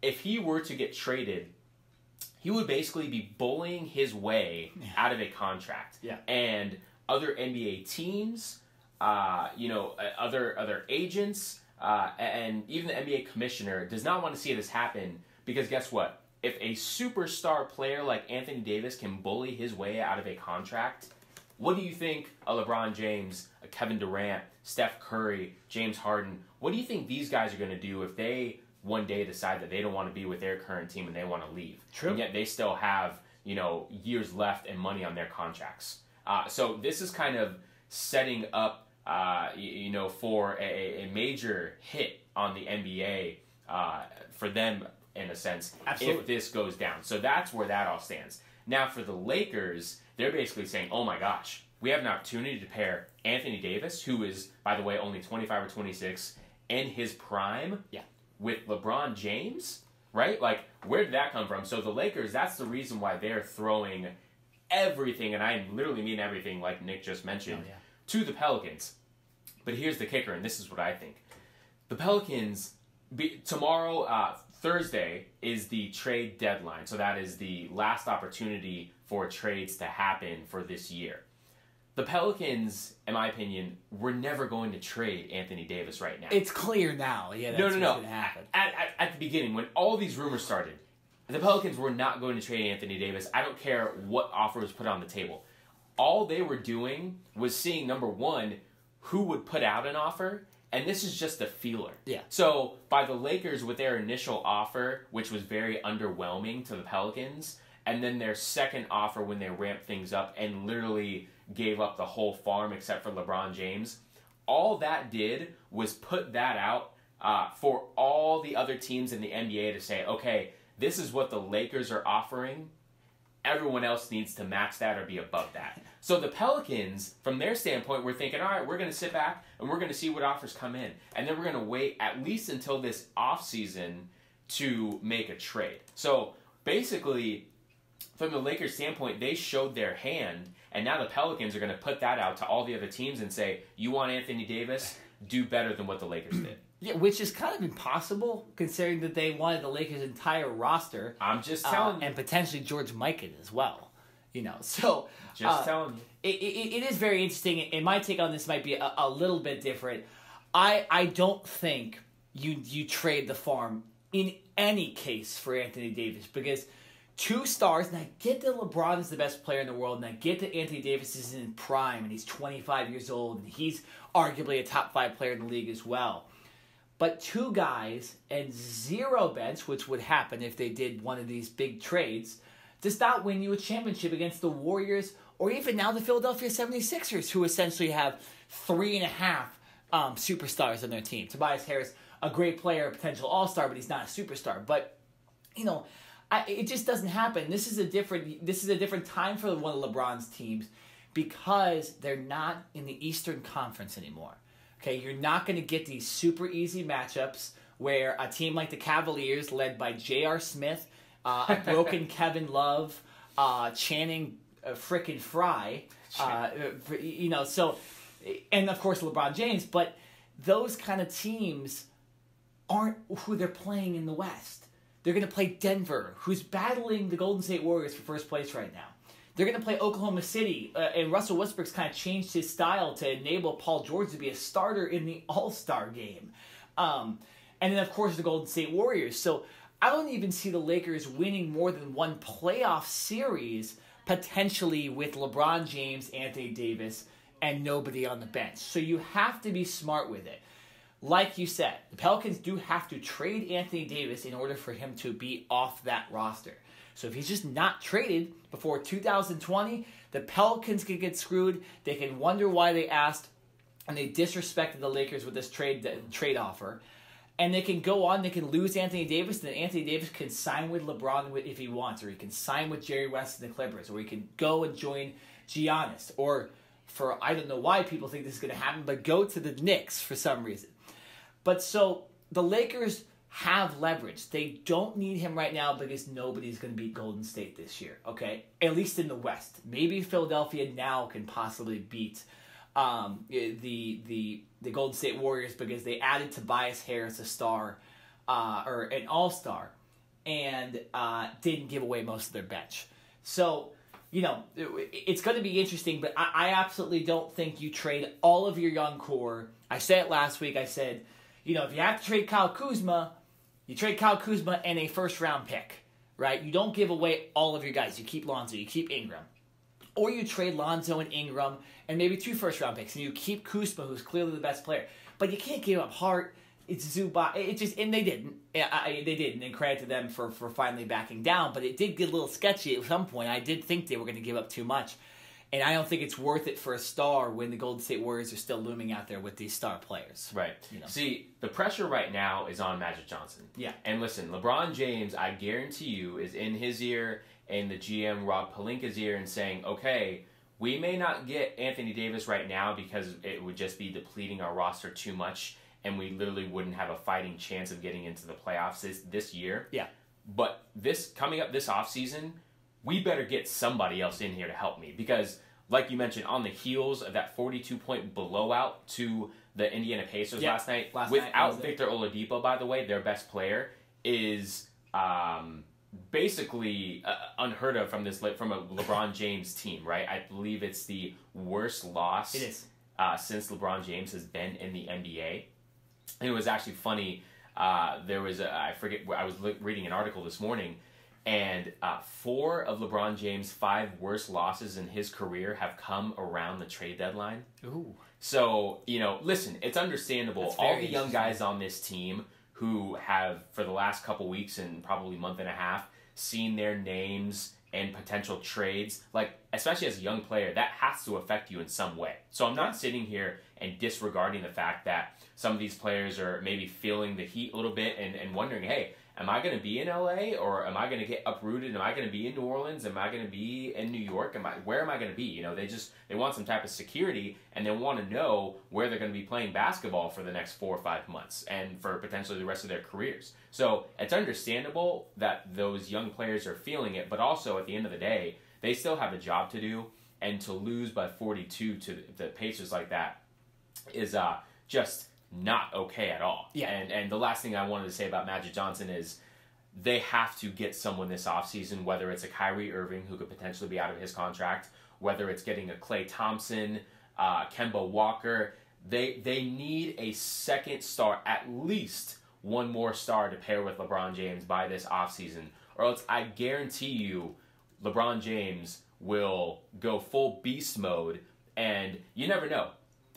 If he were to get traded, he would basically be bullying his way out of a contract. Yeah. And other NBA teams, other agents, and even the NBA commissioner does not want to see this happen because guess what? If a superstar player like Anthony Davis can bully his way out of a contract, what do you think a LeBron James, a Kevin Durant, Steph Curry, James Harden, what do you think these guys are going to do if they one day decide that they don't want to be with their current team and they want to leave? True. And yet they still have, years left and money on their contracts. So this is kind of setting up, for a major hit on the NBA for them, in a sense, Absolutely. if this goes down. So that's where that all stands. Now for the Lakers, they're basically saying, oh my gosh, we have an opportunity to pair Anthony Davis, who is, by the way, only 25 or 26, in his prime, with LeBron James, right? Like, where did that come from? So the Lakers, that's the reason why they're throwing everything, and I literally mean everything, like Nick just mentioned, to the Pelicans. But here's the kicker, and this is what I think. The Pelicans, tomorrow, Thursday, is the trade deadline. So that is the last opportunity for trades to happen for this year. The Pelicans, in my opinion, were never going to trade Anthony Davis right now. It's clear now. Yeah, that's what's going to happen. At the beginning, when all these rumors started, the Pelicans were not going to trade Anthony Davis. I don't care what offer was put on the table. All they were doing was seeing, number one, who would put out an offer, and this is just a feeler. Yeah. So by the Lakers with their initial offer, which was very underwhelming to the Pelicans, and then their second offer when they ramped things up and literally gave up the whole farm except for LeBron James, all that did was put that out for all the other teams in the NBA to say, okay, this is what the Lakers are offering. Everyone else needs to match that or be above that. So the Pelicans, from their standpoint, were thinking, all right, we're going to sit back and we're going to see what offers come in. And then we're going to wait at least until this offseason to make a trade. So basically, from the Lakers' standpoint, they showed their hand. And now the Pelicans are going to put that out to all the other teams and say, you want Anthony Davis? Do better than what the Lakers did. Yeah, which is kind of impossible considering that they wanted the Lakers' entire roster. I'm just telling you. And potentially George Mikan as well. So just telling you. It is very interesting, and my take on this might be a little bit different. I don't think you trade the farm in any case for Anthony Davis because two stars, and I get that LeBron is the best player in the world, and I get that Anthony Davis is in prime, and he's 25 years old, and he's arguably a top 5 player in the league as well. But two guys and zero bench, which would happen if they did one of these big trades, does not win you a championship against the Warriors or even now the Philadelphia 76ers, who essentially have 3.5 superstars on their team. Tobias Harris, a great player, a potential all-star, but he's not a superstar. But, it just doesn't happen. This is a different time for one of LeBron's teams because they're not in the Eastern Conference anymore. Okay, you're not going to get these super easy matchups where a team like the Cavaliers, led by J.R. Smith, a broken Kevin Love, Channing frickin' Fry, so, and of course LeBron James, but those kind of teams aren't who they're playing in the West. They're going to play Denver, who's battling the Golden State Warriors for first place right now. They're going to play Oklahoma City, and Russell Westbrook's kind of changed his style to enable Paul George to be a starter in the All-Star game. And then, of course, the Golden State Warriors. So I don't even see the Lakers winning more than one playoff series, potentially with LeBron James, Anthony Davis, and nobody on the bench. So you have to be smart with it. Like you said, the Pelicans do have to trade Anthony Davis in order for him to be off that roster. So if he's just not traded before 2020, the Pelicans can get screwed. They can wonder why they asked and they disrespected the Lakers with this trade offer. And they can go on, they can lose Anthony Davis, and then Anthony Davis can sign with LeBron if he wants, or he can sign with Jerry West and the Clippers, or he can go and join Giannis, or for, I don't know why people think this is going to happen, but go to the Knicks for some reason. But so the Lakers have leverage. They don't need him right now because nobody's going to beat Golden State this year, okay? At least in the West. Maybe Philadelphia now can possibly beat the Golden State Warriors because they added Tobias Harris, a star, or an all-star, and didn't give away most of their bench. So, it's going to be interesting, but I absolutely don't think you trade all of your young core. I said it last week. I said, if you have to trade Kyle Kuzma, you trade Kyle Kuzma and a first-round pick, right? You don't give away all of your guys. You keep Lonzo, you keep Ingram. Or you trade Lonzo and Ingram and maybe 2 first-round picks, and you keep Kuzma, who's clearly the best player. But you can't give up Hart. It's Zubac. And they didn't. They didn't. And credit to them for finally backing down. But it did get a little sketchy at some point. I did think they were going to give up too much. And I don't think it's worth it for a star when the Golden State Warriors are still looming out there with these star players. Right. See, the pressure right now is on Magic Johnson. Yeah. And listen, LeBron James, I guarantee you, is in his ear and the GM Rob Pelinka's ear and saying, okay, we may not get Anthony Davis right now because it would just be depleting our roster too much and we literally wouldn't have a fighting chance of getting into the playoffs this year. Yeah. But coming up this offseason, we better get somebody else in here to help me because, like you mentioned, on the heels of that 42-point blowout to the Indiana Pacers last night, without Victor Oladipo, by the way, their best player, is basically unheard of from a LeBron James team, right? I believe it's the worst loss since LeBron James has been in the NBA. And it was actually funny. There was I was reading an article this morning, and 4 of LeBron James' 5 worst losses in his career have come around the trade deadline. Ooh. So, listen, it's understandable. All the young guys on this team who have, for the last couple weeks and probably month and a half, seen their names and potential trades, like, especially as a young player, that has to affect you in some way. So I'm not sitting here and disregarding the fact that some of these players are maybe feeling the heat a little bit and wondering, hey, am I going to be in LA or am I going to get uprooted? Am I going to be in New Orleans? Am I going to be in New York? Where am I going to be? They want some type of security and they want to know where they're going to be playing basketball for the next 4 or 5 months and for potentially the rest of their careers. So it's understandable that those young players are feeling it, but also at the end of the day, they still have a job to do, and to lose by 42 to the Pacers like that is just not okay at all. Yeah. And the last thing I wanted to say about Magic Johnson is they have to get someone this offseason, whether it's a Kyrie Irving who could potentially be out of his contract, whether it's getting a Klay Thompson, Kemba Walker. They need a second star, at least one more star to pair with LeBron James by this offseason, or else I guarantee you LeBron James will go full beast mode, and you never know.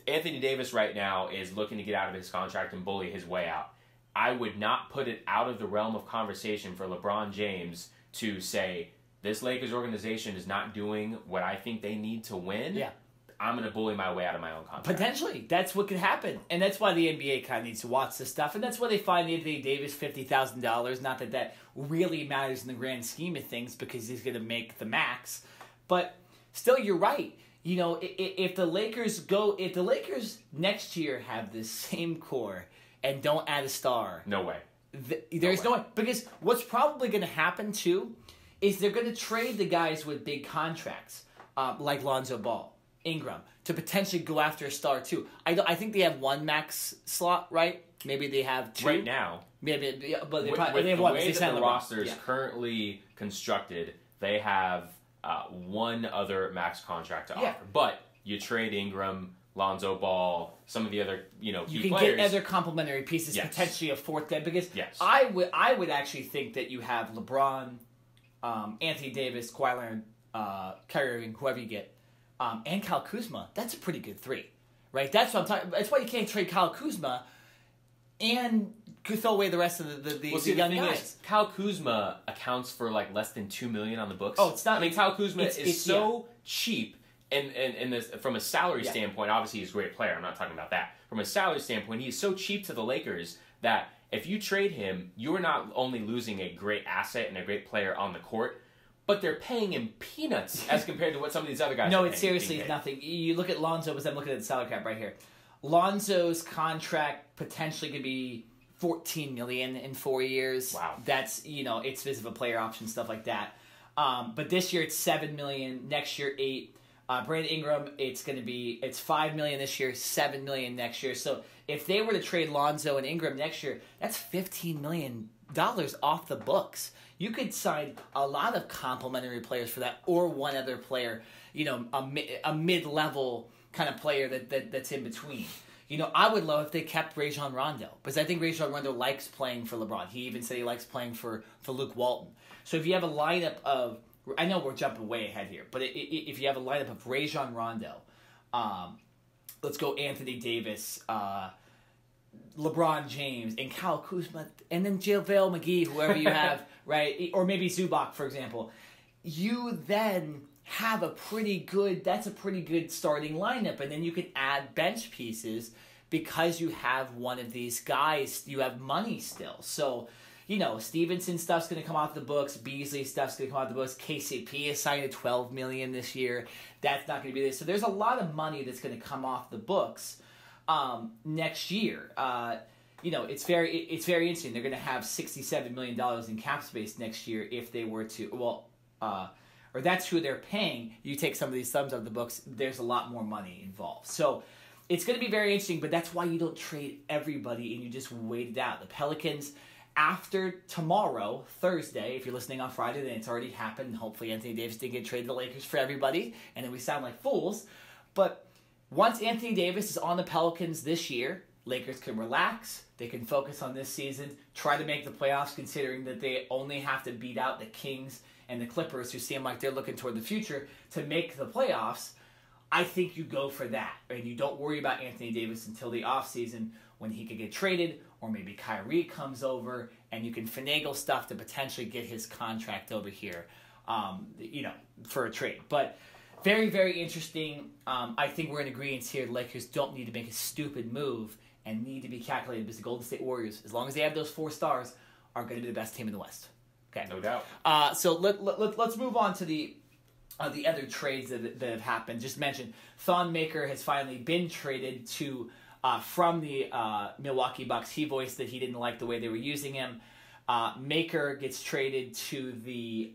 Anthony Davis right now is looking to get out of his contract and bully his way out. I would not put it out of the realm of conversation for LeBron James to say, this Lakers organization is not doing what I think they need to win. Yeah. I'm going to bully my way out of my own contract. Potentially. That's what could happen. And that's why the NBA kind of needs to watch this stuff. And that's why they find Anthony Davis $50,000. Not that that really matters in the grand scheme of things because he's going to make the max. But still, you're right. if the Lakers next year have the same core and don't add a star, No way. There's no way. Because what's probably going to happen, too, is they're going to trade the guys with big contracts, like Lonzo Ball, Ingram, to potentially go after a star, too. I think they have one max slot, right? Maybe they have two. Right now. Maybe, but With they have one. the way that the roster is Yeah. currently constructed, they have one other max contract to Yeah. offer. But you trade Ingram, Lonzo Ball, some of the other key You can players. get other complementary pieces, Yes. potentially a fourth guy. Because Yes. I would actually think that you have LeBron, Anthony Davis, Kawhi Leonard, Kyrie Irving, whoever you get, and Kyle Kuzma. That's a pretty good three, right? That's what I'm talking. That's why you can't trade Kyle Kuzma and throw away the rest of the young thing guys. is, Kyle Kuzma accounts for like less than $2 million on the books. Oh, it's not. I mean, Kyle Kuzma it's is so cheap, and this from a salary standpoint. Obviously, he's a great player. I'm not talking about that. From a salary standpoint, he is so cheap to the Lakers that if you trade him, you're not only losing a great asset and a great player on the court, but they're paying him peanuts as compared to what some of these other guys. No, are it's paying, seriously being paid. nothing. You look at Lonzo, because I'm looking at the salary cap right here. Lonzo's contract potentially could be $14 million in 4 years. Wow. That's, it's because of a player option, stuff like that. But this year it's $7 million. Next year, $8 million. Brandon Ingram, it's $5 million this year, $7 million next year. So if they were to trade Lonzo and Ingram next year, that's $15 million off the books. You could sign a lot of complimentary players for that, or one other player, a mid-level kind of player that's in between. I would love if they kept Rajon Rondo, because I think Rajon Rondo likes playing for LeBron. He even said he likes playing for Luke Walton. So if you have a lineup of, I know we're jumping way ahead here, but if you have a lineup of Rajon Rondo, let's go Anthony Davis, LeBron James, and Kyle Kuzma, and then JaVale McGee, whoever you have, right? Or maybe Zubac, for example. You then have a pretty good starting lineup, and then you can add bench pieces because you have one of these guys. You have money still. So, Stevenson stuff's going to come off the books. Beasley stuff's going to come off the books. KCP is signed at $12 million this year. That's not going to be there. So there's a lot of money that's going to come off the books next year. It's very interesting. They're going to have $67 million in cap space next year if they were to, or that's who they're paying. You take some of these sums out of the books, there's a lot more money involved. So it's going to be very interesting, but that's why you don't trade everybody and you just wait it out. The Pelicans, after tomorrow, Thursday, if you're listening on Friday, then it's already happened. Hopefully Anthony Davis didn't get traded to the Lakers for everybody, and then we sound like fools. But once Anthony Davis is on the Pelicans this year, Lakers can relax. They can focus on this season, try to make the playoffs, considering that they only have to beat out the Kings and the Clippers, who seem like they're looking toward the future, to make the playoffs. I think you go for that, and you don't worry about Anthony Davis until the offseason when he could get traded, or maybe Kyrie comes over, and you can finagle stuff to potentially get his contract over here, for a trade. But very, very interesting. I think we're in agreement here. The Lakers don't need to make a stupid move and need to be calculated, because the Golden State Warriors, as long as they have those 4 stars, are going to be the best team in the West. Okay, No doubt. So let's move on to the other trades that have happened. Just mentioned, Thon Maker has finally been traded to from the Milwaukee Bucks. He voiced that he didn't like the way they were using him. Maker gets traded to the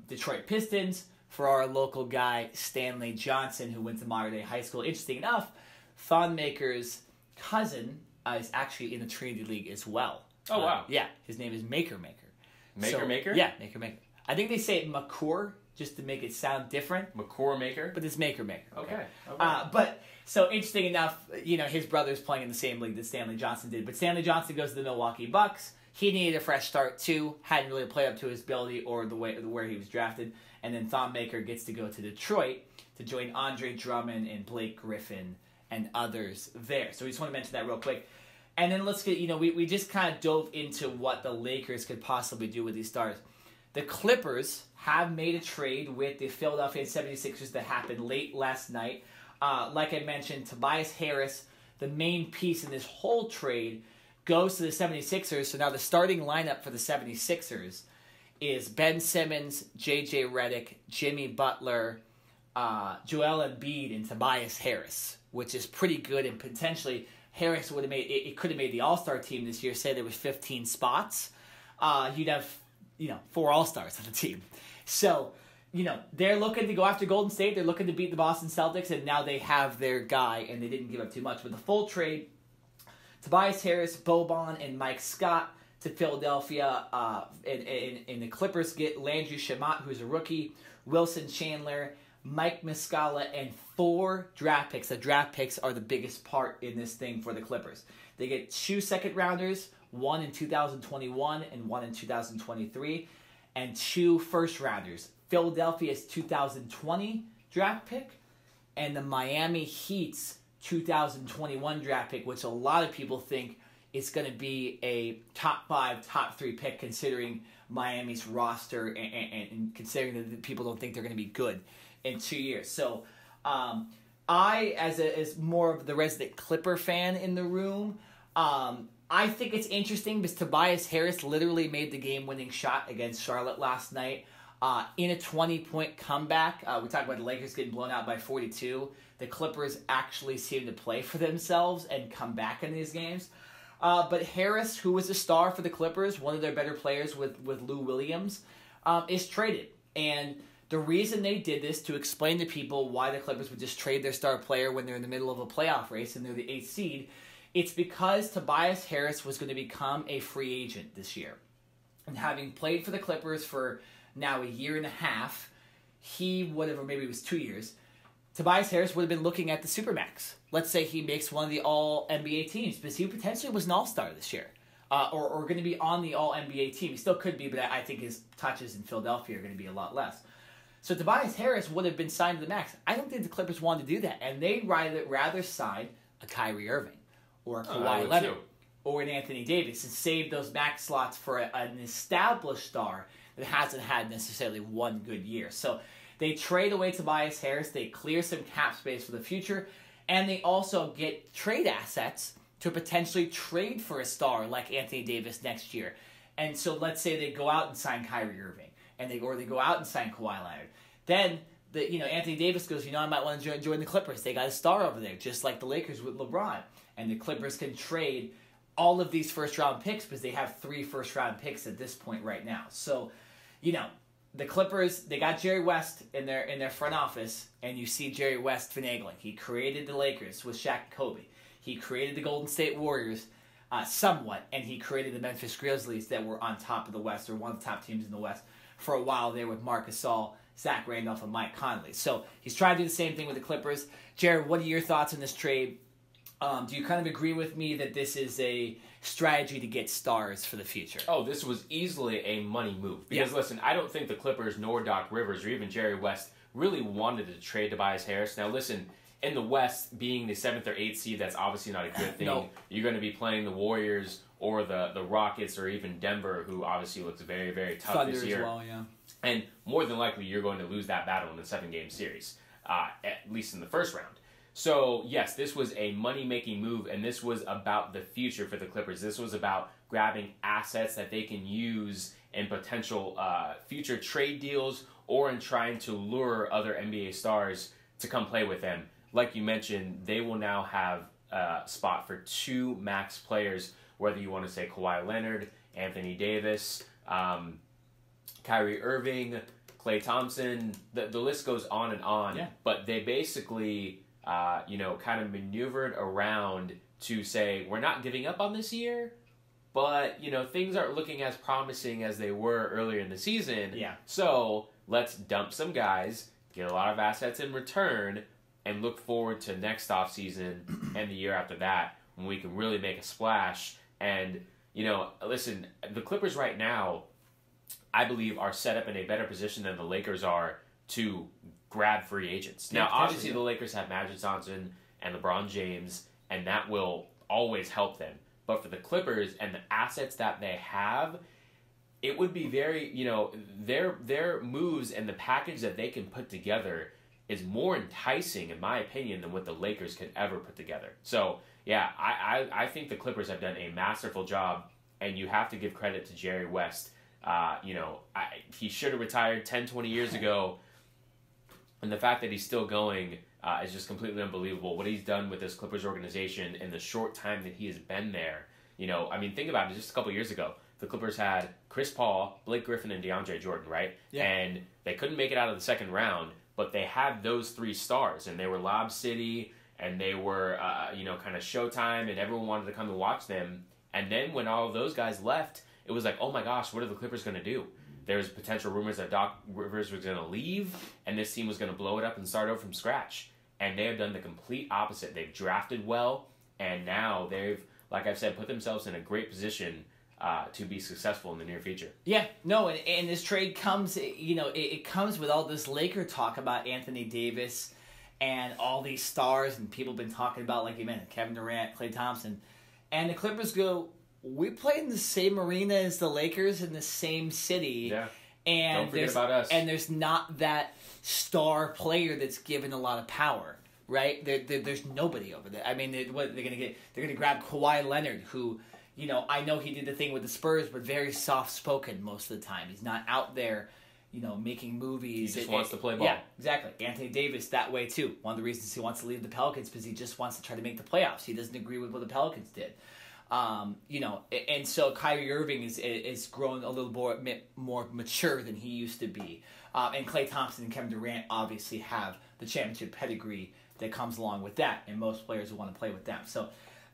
Detroit Pistons for our local guy Stanley Johnson, who went to Modern Day High School. Interesting enough, Thon Maker's cousin is actually in the Trinity League as well. Oh, wow. Yeah, his name is Maker. Maker? Yeah, Maker. I think they say it McCour just to make it sound different. McCour Maker? But it's Maker. Okay. But so interesting enough, his brother's playing in the same league that Stanley Johnson did. But Stanley Johnson goes to the Milwaukee Bucks. He needed a fresh start too. Hadn't really played up to his ability or where he was drafted. And then Thon Maker gets to go to Detroit to join Andre Drummond and Blake Griffin and others there. So we just want to mention that real quick. And then let's get, we just kind of dove into what the Lakers could possibly do with these stars. The Clippers have made a trade with the Philadelphia 76ers that happened late last night. Like I mentioned, Tobias Harris, the main piece in this whole trade, goes to the 76ers. So now the starting lineup for the 76ers is Ben Simmons, J.J. Redick, Jimmy Butler, Joel Embiid and Tobias Harris, which is pretty good, and potentially Harris would have made it could have made the All-Star team this year. Say there was 15 spots, you'd have 4 All-Stars on the team. So they're looking to go after Golden State. They're looking to beat the Boston Celtics, and now they have their guy, and they didn't give up too much. But the full trade: Tobias Harris, Boban, and Mike Scott to Philadelphia. And the Clippers get Landry Shamet, who's a rookie, Wilson Chandler, Mike Muscala, and 4 draft picks. The draft picks are the biggest part in this thing for the Clippers. They get 2 second-rounders, 1 in 2021 and 1 in 2023, and 2 first-rounders. Philadelphia's 2020 draft pick and the Miami Heat's 2021 draft pick, which a lot of people think is going to be a top 5, top 3 pick, considering Miami's roster and considering that people don't think they're going to be good in 2 years. So I, as more of the resident Clipper fan in the room, I think it's interesting because Tobias Harris literally made the game-winning shot against Charlotte last night in a 20-point comeback. We talked about the Lakers getting blown out by 42. The Clippers actually seem to play for themselves and come back in these games. But Harris, who was a star for the Clippers, one of their better players with Lou Williams, is traded. And the reason they did this, to explain to people why the Clippers would just trade their star player when they're in the middle of a playoff race and they're the 8th seed, it's because Tobias Harris was going to become a free agent this year. And having played for the Clippers for now a year and a half, he would have, or maybe it was 2 years, Tobias Harris would have been looking at the Supermax. Let's say he makes one of the All-NBA teams, because he potentially was an All-Star this year, or going to be on the All-NBA team. He still could be, but I think his touches in Philadelphia are going to be a lot less. So Tobias Harris would have been signed to the max. I don't think the Clippers wanted to do that, and they'd rather sign a Kyrie Irving or a Kawhi Leonard or an Anthony Davis and save those max slots for an established star that hasn't had necessarily one good year. So they trade away Tobias Harris, they clear some cap space for the future, and they also get trade assets to potentially trade for a star like Anthony Davis next year. And so let's say they go out and sign Kyrie Irving, or they go out and sign Kawhi Leonard. Then Anthony Davis goes, I might want to join the Clippers. They got a star over there, just like the Lakers with LeBron. And the Clippers can trade all of these first-round picks because they have 3 first-round picks at this point right now. So, the Clippers, they got Jerry West in their front office, and you see Jerry West finagling. He created the Lakers with Shaq and Kobe. He created the Golden State Warriors somewhat, and he created the Memphis Grizzlies that were on top of the West, or one of the top teams in the West, for a while there with Marc Gasol, Zach Randolph, and Mike Conley. So he's trying to do the same thing with the Clippers. Jared, what are your thoughts on this trade? Do you kind of agree with me that this is a strategy to get stars for the future? Oh, this was easily a money move. Because, listen, I don't think the Clippers nor Doc Rivers or even Jerry West really wanted to trade Tobias Harris. Now, listen, in the West, being the 7th or 8th seed, that's obviously not a good thing. No. You're going to be playing the Warriors or the Rockets or even Denver, who obviously looks very, very tough Thunder this year. As well, yeah. And more than likely, you're going to lose that battle in the 7-game series, at least in the first round. So, yes, this was a money-making move, and this was about the future for the Clippers. This was about grabbing assets that they can use in potential future trade deals or in trying to lure other NBA stars to come play with them. Like you mentioned, they will now have a spot for 2 max players, whether you want to say Kawhi Leonard, Anthony Davis, Kyrie Irving, Klay Thompson. The list goes on and on. Yeah. But they basically kind of maneuvered around to say, we're not giving up on this year, but, things aren't looking as promising as they were earlier in the season. Yeah. So let's dump some guys, get a lot of assets in return, and look forward to next offseason and the year after that when we can really make a splash. And, listen, the Clippers right now, I believe, are set up in a better position than the Lakers are to grab free agents. Now, obviously, the Lakers have Magic Johnson and LeBron James, and that will always help them. But for the Clippers and the assets that they have, it would be very, their moves and the package that they can put together is more enticing, in my opinion, than what the Lakers could ever put together. So, yeah, I think the Clippers have done a masterful job, and you have to give credit to Jerry West. He should have retired 10, 20 years ago. And the fact that he's still going is just completely unbelievable. What he's done with this Clippers organization in the short time that he has been there. You know, I mean, think about it. Just a couple years ago, the Clippers had Chris Paul, Blake Griffin, and DeAndre Jordan, right? Yeah. And they couldn't make it out of the second round, but they had those 3 stars, and they were Lob City, and they were, kind of Showtime, and everyone wanted to come and watch them. And then when all of those guys left, it was like, oh my gosh, what are the Clippers going to do? There's potential rumors that Doc Rivers was going to leave, and this team was going to blow it up and start over from scratch. And they have done the complete opposite. They've drafted well, and now they've, like I've said, put themselves in a great position to be successful in the near future. Yeah, no, and this trade comes, it comes with all this Laker talk about Anthony Davis and all these stars, and people have been talking about, like you mentioned, Kevin Durant, Klay Thompson. And the Clippers go, we play in the same arena as the Lakers in the same city. Yeah. And don't forget about us. And there's not that star player that's given a lot of power, right? There's nobody over there. I mean, what they're going to get? They're going to grab Kawhi Leonard, who, I know he did the thing with the Spurs, but very soft-spoken most of the time. He's not out there, making movies. He just wants to play ball. Yeah, exactly. Anthony Davis that way too. One of the reasons he wants to leave the Pelicans because he just wants to try to make the playoffs. He doesn't agree with what the Pelicans did. And so Kyrie Irving is grown a little more mature than he used to be. And Klay Thompson and Kevin Durant obviously have the championship pedigree that comes along with that, and most players will want to play with them. So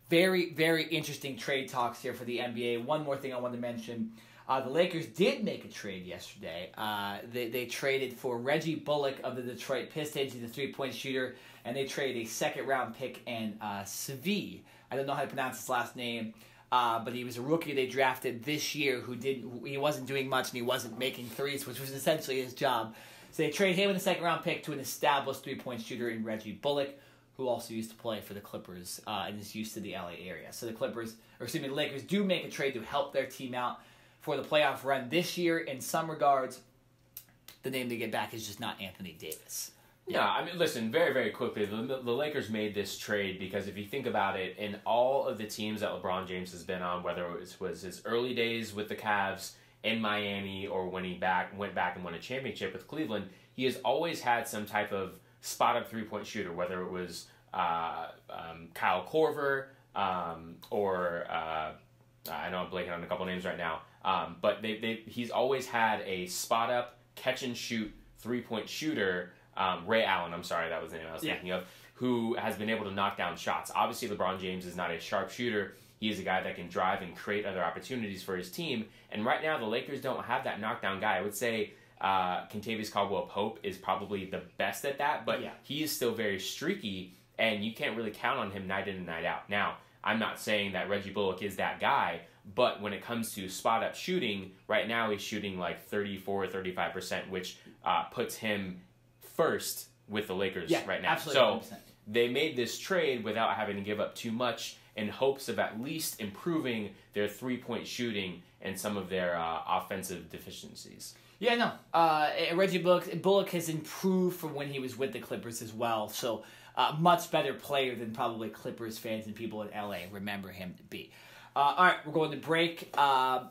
very, very interesting trade talks here for the NBA. One more thing I wanted to mention. The Lakers did make a trade yesterday. They traded for Reggie Bullock of the Detroit Pistons. He's a three-point shooter, and they traded a second-round pick and Svi. I don't know how to pronounce his last name, but he was a rookie they drafted this year he wasn't doing much and he wasn't making threes, which was essentially his job. So they traded him in a second-round pick to an established three-point shooter in Reggie Bullock, who also used to play for the Clippers and is used to the LA area. So the Lakers do make a trade to help their team out for the playoff run this year. In some regards, the name they get back is just not Anthony Davis. Yeah, I mean, listen, very, very quickly, the Lakers made this trade because if you think about it, in all of the teams that LeBron James has been on, whether it was his early days with the Cavs in Miami or when he went back and won a championship with Cleveland, he has always had some type of spot-up three-point shooter, whether it was Kyle Korver or I know I'm blanking on a couple names right now, but he's always had a spot-up, catch-and-shoot three-point shooter. Ray Allen, I'm sorry, that was the name I was thinking of, who has been able to knock down shots. Obviously, LeBron James is not a sharp shooter. He is a guy that can drive and create other opportunities for his team. And right now, the Lakers don't have that knockdown guy. I would say Kentavious Caldwell-Pope is probably the best at that, but he is still very streaky, and you can't really count on him night in and night out. Now, I'm not saying that Reggie Bullock is that guy, but when it comes to spot-up shooting, right now he's shooting like 34 or 35%, which puts him first with the Lakers right now. Absolutely. So they made this trade without having to give up too much in hopes of at least improving their three-point shooting and some of their offensive deficiencies. Yeah, no. Reggie Bullock has improved from when he was with the Clippers as well. So much better player than probably Clippers fans and people in LA remember him to be. All right, we're going to break.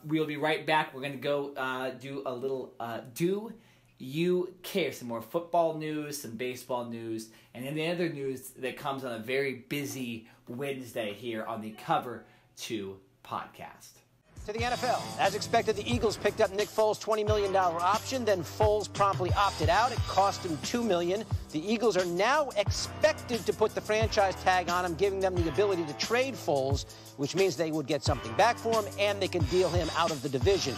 We'll be right back. We're going to go do a little Do You Care? Some more football news, some baseball news, and any other news that comes on a very busy Wednesday here on the Cover 2 podcast. To the NFL. As expected, the Eagles picked up Nick Foles' $20 million option. Then Foles promptly opted out. It cost him $2 million. The Eagles are now expected to put the franchise tag on him, giving them the ability to trade Foles, which means they would get something back for him, and they can deal him out of the division.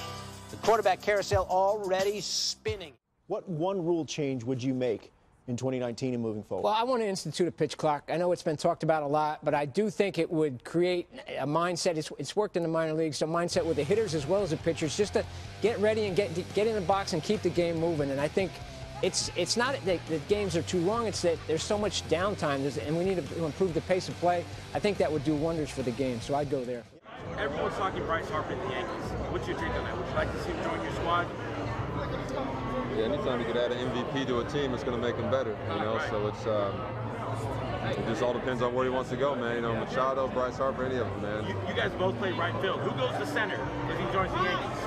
The quarterback carousel already spinning. What one rule change would you make in 2019 and moving forward? Well, I want to institute a pitch clock. I know it's been talked about a lot, but I do think it would create a mindset. It's worked in the minor leagues, a mindset with the hitters as well as the pitchers, just to get ready and get in the box and keep the game moving. And I think it's not that the games are too long. It's that there's so much downtime, and we need to improve the pace of play. I think that would do wonders for the game, so I'd go there. Everyone's talking Bryce Harper at the Yankees. What's your take on that? Would you like to see him join your squad? Yeah, anytime you could add an MVP to a team, it's going to make him better, you know. So it just all depends on where he wants to go, man. You know, Machado, Bryce Harper, any of them, man. You guys both play right field. Who goes to center if he joins the Yankees?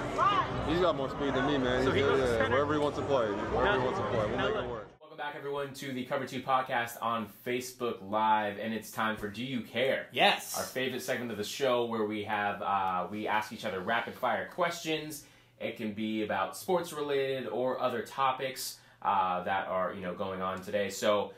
He's got more speed than me, man. So he goes to center? Wherever he wants to play. Wherever he wants to play. We'll make it work. Welcome back back, everyone, to the Cover 2 podcast on Facebook Live, and it's time for Do You Care? Yes. Our favorite segment of the show where we have we ask each other rapid-fire questions. It can be about sports-related or other topics that are going on today. So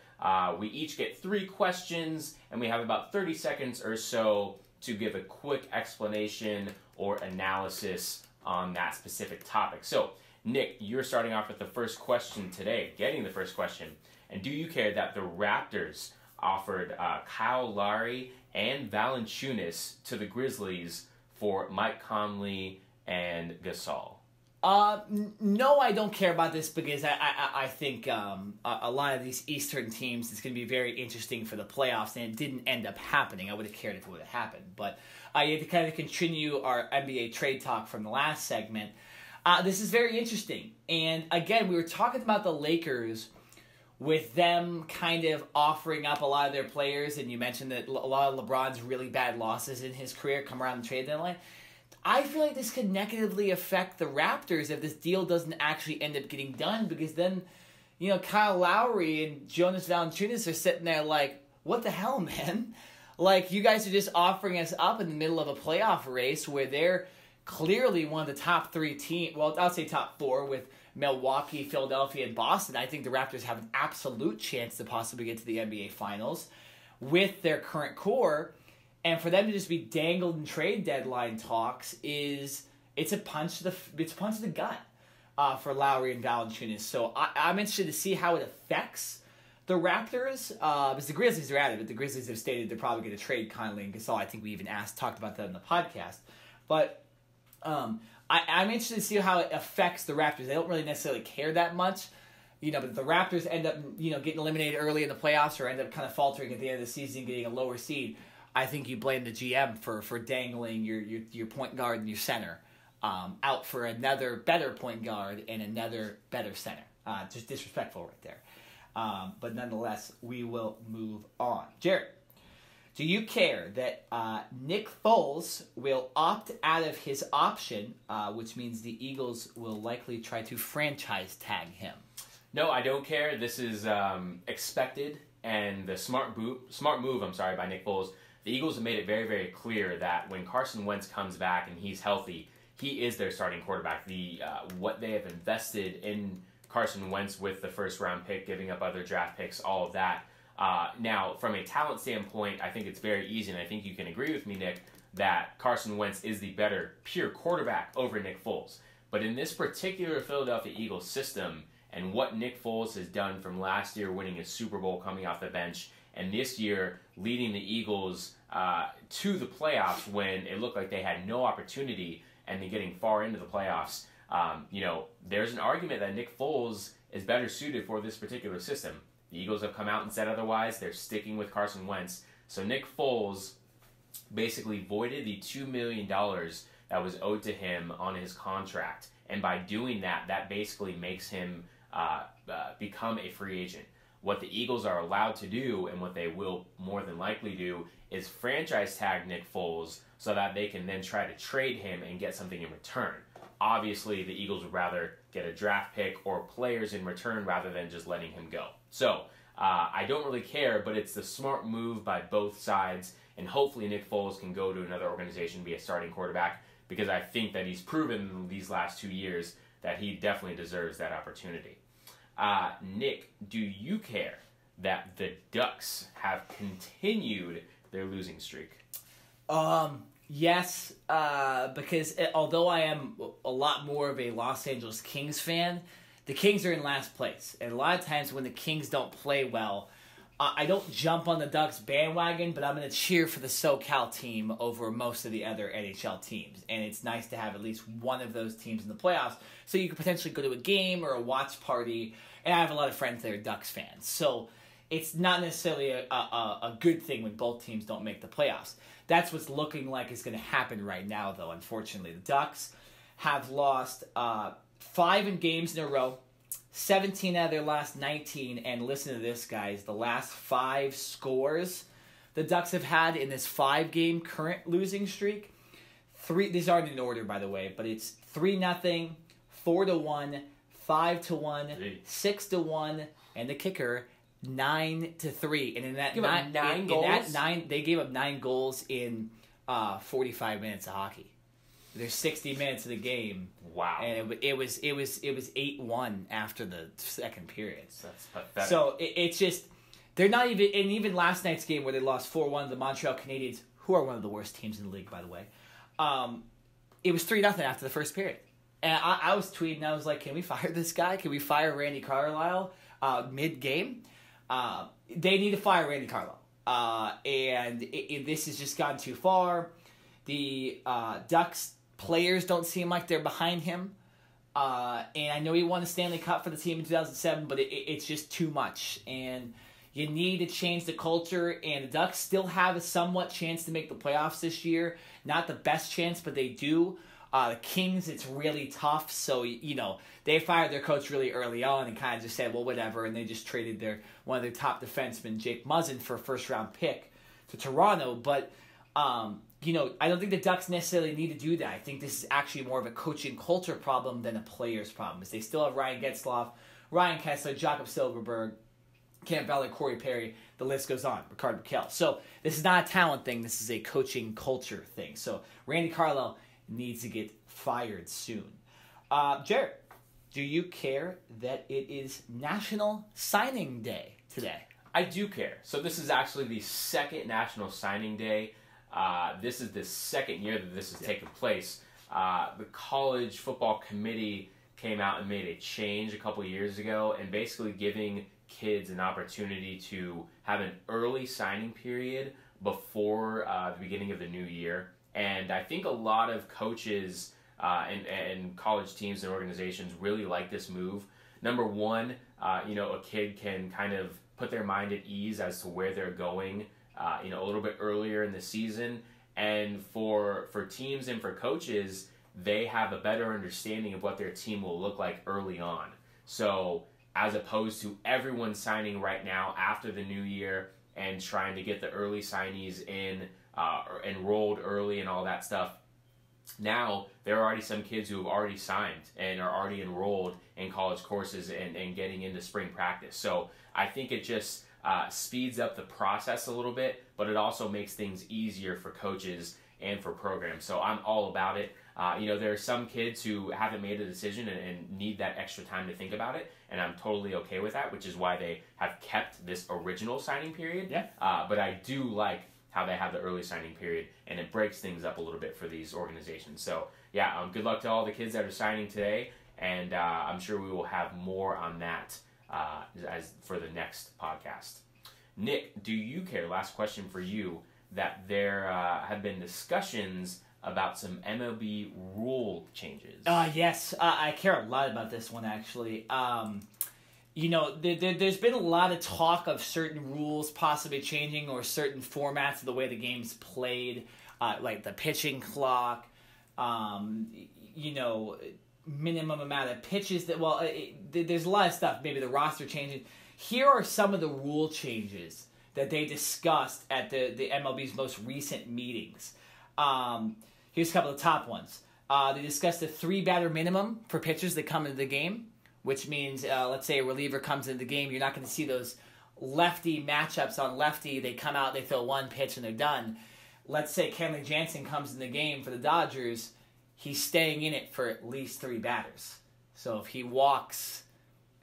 we each get 3 questions, and we have about 30 seconds or so to give a quick explanation or analysis on that specific topic. So, Nick, you're starting off with the first question today, getting the first question. And do you care that the Raptors offered Kyle Lowry and Valanciunas to the Grizzlies for Mike Conley and Gasol? No, I don't care about this because I think a lot of these Eastern teams, it's going to be very interesting for the playoffs, and it didn't end up happening. I would have cared if it would have happened. But to kind of continue our NBA trade talk from the last segment, this is very interesting. And again, we were talking about the Lakers with them kind of offering up a lot of their players, and you mentioned that a lot of LeBron's really bad losses in his career come around the trade deadline. I feel like this could negatively affect the Raptors if this deal doesn't actually end up getting done, because then, Kyle Lowry and Jonas Valanciunas are sitting there like, what the hell, man? Like, you guys are just offering us up in the middle of a playoff race where they're clearly one of the top 3 teams. Well, I'll say top 4 with Milwaukee, Philadelphia, and Boston. I think the Raptors have an absolute chance to possibly get to the NBA Finals with their current core. And for them to just be dangled in trade deadline talks it's a punch to the gut for Lowry and Valanciunas. So I'm interested to see how it affects the Raptors, because the Grizzlies are at it, but the Grizzlies have stated they're probably going to trade Conley and Gasol. I think we even talked about that in the podcast. But I'm interested to see how it affects the Raptors. They don't really necessarily care that much, but if the Raptors end up, getting eliminated early in the playoffs or end up kind of faltering at the end of the season, getting a lower seed, I think you blame the GM for dangling your point guard and your center out for another better point guard and another better center. Just disrespectful right there. But nonetheless, we will move on. Jared, do you care that Nick Foles will opt out of his option, which means the Eagles will likely try to franchise tag him? No, I don't care. This is expected, and the smart move by Nick Foles. The Eagles have made it very, very clear that when Carson Wentz comes back and he's healthy, he is their starting quarterback. What they have invested in Carson Wentz with the first-round pick, giving up other draft picks, all of that. Now, from a talent standpoint, I think it's very easy, and I think you can agree with me, Nick, that Carson Wentz is the better pure quarterback over Nick Foles. But in this particular Philadelphia Eagles system, and what Nick Foles has done from last year winning a Super Bowl coming off the bench, and this year leading the Eagles to the playoffs when it looked like they had no opportunity, and then getting far into the playoffs, there's an argument that Nick Foles is better suited for this particular system. The Eagles have come out and said otherwise. They're sticking with Carson Wentz. So Nick Foles basically voided the $2 million that was owed to him on his contract. And by doing that, that basically makes him become a free agent. What the Eagles are allowed to do, and what they will more than likely do, is franchise tag Nick Foles so that they can then try to trade him and get something in return. Obviously, the Eagles would rather get a draft pick or players in return rather than just letting him go. So, I don't really care, but it's the smart move by both sides, and hopefully Nick Foles can go to another organization and be a starting quarterback, because I think that he's proven these last 2 years that he definitely deserves that opportunity. Nick, do you care that the Ducks have continued their losing streak? Yes, because although I am a lot more of a Los Angeles Kings fan, the Kings are in last place. And a lot of times when the Kings don't play well, I don't jump on the Ducks bandwagon, but I'm going to cheer for the SoCal team over most of the other NHL teams. And it's nice to have at least one of those teams in the playoffs, so you could potentially go to a game or a watch party. And I have a lot of friends that are Ducks fans. So it's not necessarily a good thing when both teams don't make the playoffs. That's what's looking like is going to happen right now, though, unfortunately. The Ducks have lost 5 games in a row, 17 out of their last 19, and listen to this, guys, the last 5 scores the Ducks have had in this 5-game current losing streak. These aren't in order, by the way, but it's 3-0, 4-1, 5-1, 6-1, and the kicker 9-3. And in that Give up 9 goals? They gave up 9 goals in 45 minutes of hockey. There's 60 minutes of the game. Wow. And it was 8-1 after the second period. That's pathetic. So it's just they're not even. And even last night's game where they lost 4-1 to the Montreal Canadiens, who are one of the worst teams in the league, by the way. It was 3-0 after the first period, and I was tweeting. I was like, "Can we fire this guy? Can we fire Randy Carlyle mid game?" They need to fire Randy Carlyle, and this has just gone too far. The Ducks players don't seem like they're behind him. And I know he won the Stanley Cup for the team in 2007, but it's just too much. And you need to change the culture. And the Ducks still have a somewhat chance to make the playoffs this year. Not the best chance, but they do. The Kings, it's really tough. So, they fired their coach really early on and kind of just said, well, whatever. And they just traded one of their top defensemen, Jake Muzzin, for a first-round pick to Toronto. But I don't think the Ducks necessarily need to do that. I think this is actually more of a coaching culture problem than a player's problem. Is they still have Ryan Getzlaf, Ryan Kessler, Jakob Silverberg, Cam Ballard, Corey Perry. The list goes on. Rickard Rakell. So this is not a talent thing. This is a coaching culture thing. So Randy Carlyle needs to get fired soon. Jared, do you care that it is National Signing Day today? I do care. So this is actually the second National Signing Day. This is the second year that this has taken place. The College Football Committee came out and made a change a couple years ago and basically giving kids an opportunity to have an early signing period before the beginning of the new year. And I think a lot of coaches and college teams and organizations really like this move. Number one, a kid can kind of put their mind at ease as to where they're going a little bit earlier in the season. And for teams and for coaches, they have a better understanding of what their team will look like early on. So as opposed to everyone signing right now after the new year and trying to get the early signees in or enrolled early and all that stuff, now there are already some kids who have already signed and are already enrolled in college courses and getting into spring practice. So I think it just speeds up the process a little bit, but it also makes things easier for coaches and for programs. So I'm all about it. There are some kids who haven't made a decision and need that extra time to think about it, and I'm totally okay with that, which is why they have kept this original signing period. Yeah. But I do like how they have the early signing period, and it breaks things up a little bit for these organizations. So, good luck to all the kids that are signing today, and I'm sure we will have more on that as for the next podcast. Nick, do you care, last question for you, that there have been discussions about some MLB rule changes? Yes, I care a lot about this one, actually. There's been a lot of talk of certain rules possibly changing or certain formats of the way the game's played, like the pitching clock, minimum amount of pitches. There's a lot of stuff, maybe the roster changing. Here are some of the rule changes that they discussed at the MLB's most recent meetings. Here's a couple of top ones. They discussed a 3-batter minimum for pitchers that come into the game, which means, let's say a reliever comes into the game, you're not going to see those lefty matchups on lefty. They come out, they throw one pitch, and they're done. Let's say Kenley Jansen comes in the game for the Dodgers. He's staying in it for at least 3 batters. So if he walks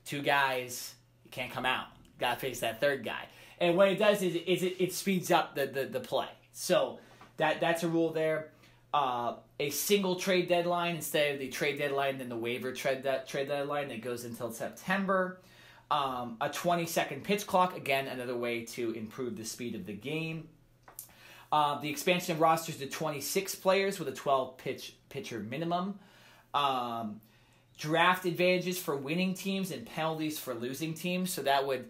2 guys, he can't come out. Got to face that 3rd guy. And what it does is it speeds up the play. So that's a rule there. A single trade deadline instead of the trade deadline and the waiver trade deadline that goes until September. A 20-second pitch clock, again, another way to improve the speed of the game. The expansion of rosters to 26 players with a 12-pitcher minimum. Draft advantages for winning teams and penalties for losing teams. So that would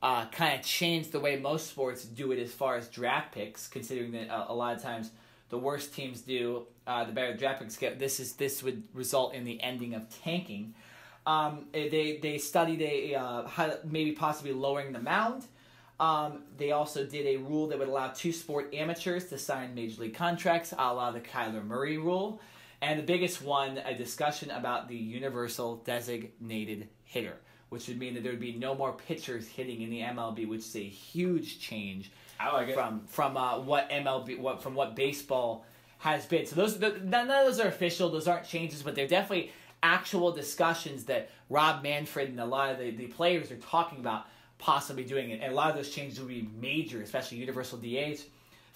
kind of change the way most sports do it as far as draft picks, considering that a lot of times the worse teams do, the better draft picks get. This would result in the ending of tanking. They studied how maybe possibly lowering the mound. They also did a rule that would allow 2 sport amateurs to sign major league contracts, a la the Kyler Murray rule. And the biggest one, a discussion about the universal designated hitter, which would mean that there would be no more pitchers hitting in the MLB, which is a huge change. I like it. From what baseball has been. So none of those are official. Those aren't changes, but they're definitely actual discussions that Rob Manfred and a lot of the players are talking about possibly doing it. And a lot of those changes will be major, especially universal DH,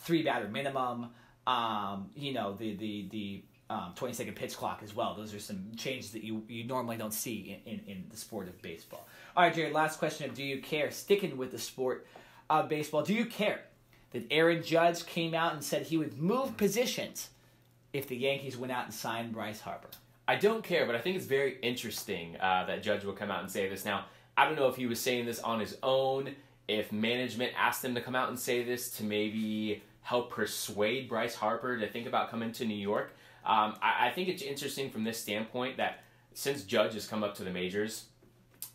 3-batter minimum, the 20-second pitch clock as well. Those are some changes that you normally don't see in the sport of baseball. All right, Jared, last question of Do You Care? Sticking with the sport of baseball, do you care that Aaron Judge came out and said he would move positions if the Yankees went out and signed Bryce Harper? I don't care, but I think it's very interesting that Judge will come out and say this. Now, I don't know if he was saying this on his own, if management asked him to come out and say this to maybe help persuade Bryce Harper to think about coming to New York. I think it's interesting from this standpoint that since Judge has come up to the majors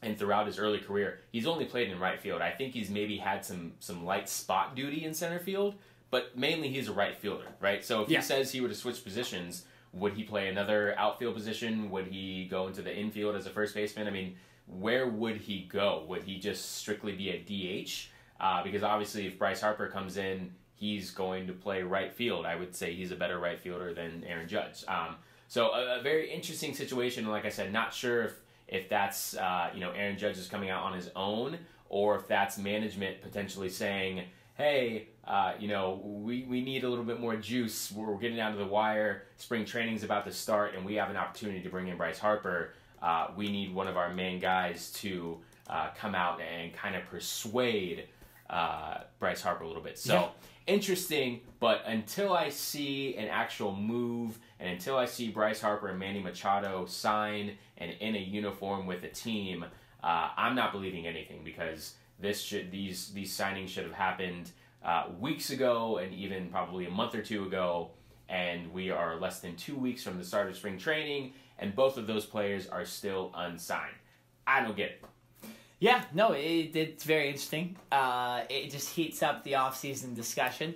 and throughout his early career, he's only played in right field. I think he's maybe had some light spot duty in center field, but mainly he's a right fielder, right? So if he says he were to switch positions, would he play another outfield position? Would he go into the infield as a first baseman? I mean, where would he go? Would he just strictly be a DH? Because obviously if Bryce Harper comes in, he's going to play right field. I would say he's a better right fielder than Aaron Judge. So a very interesting situation. Like I said, not sure if that's Aaron Judge is coming out on his own, or if that's management potentially saying, hey, we need a little bit more juice. We're getting down to the wire. Spring training's about to start, and we have an opportunity to bring in Bryce Harper. We need one of our main guys to come out and kind of persuade Bryce Harper a little bit. So interesting, but until I see an actual move and until I see Bryce Harper and Manny Machado sign and in a uniform with a team, I'm not believing anything, because these signings should have happened weeks ago and even probably a month or two ago, and we are less than 2 weeks from the start of spring training, and both of those players are still unsigned. I don't get it. Yeah, no, it's very interesting. It just heats up the offseason discussion.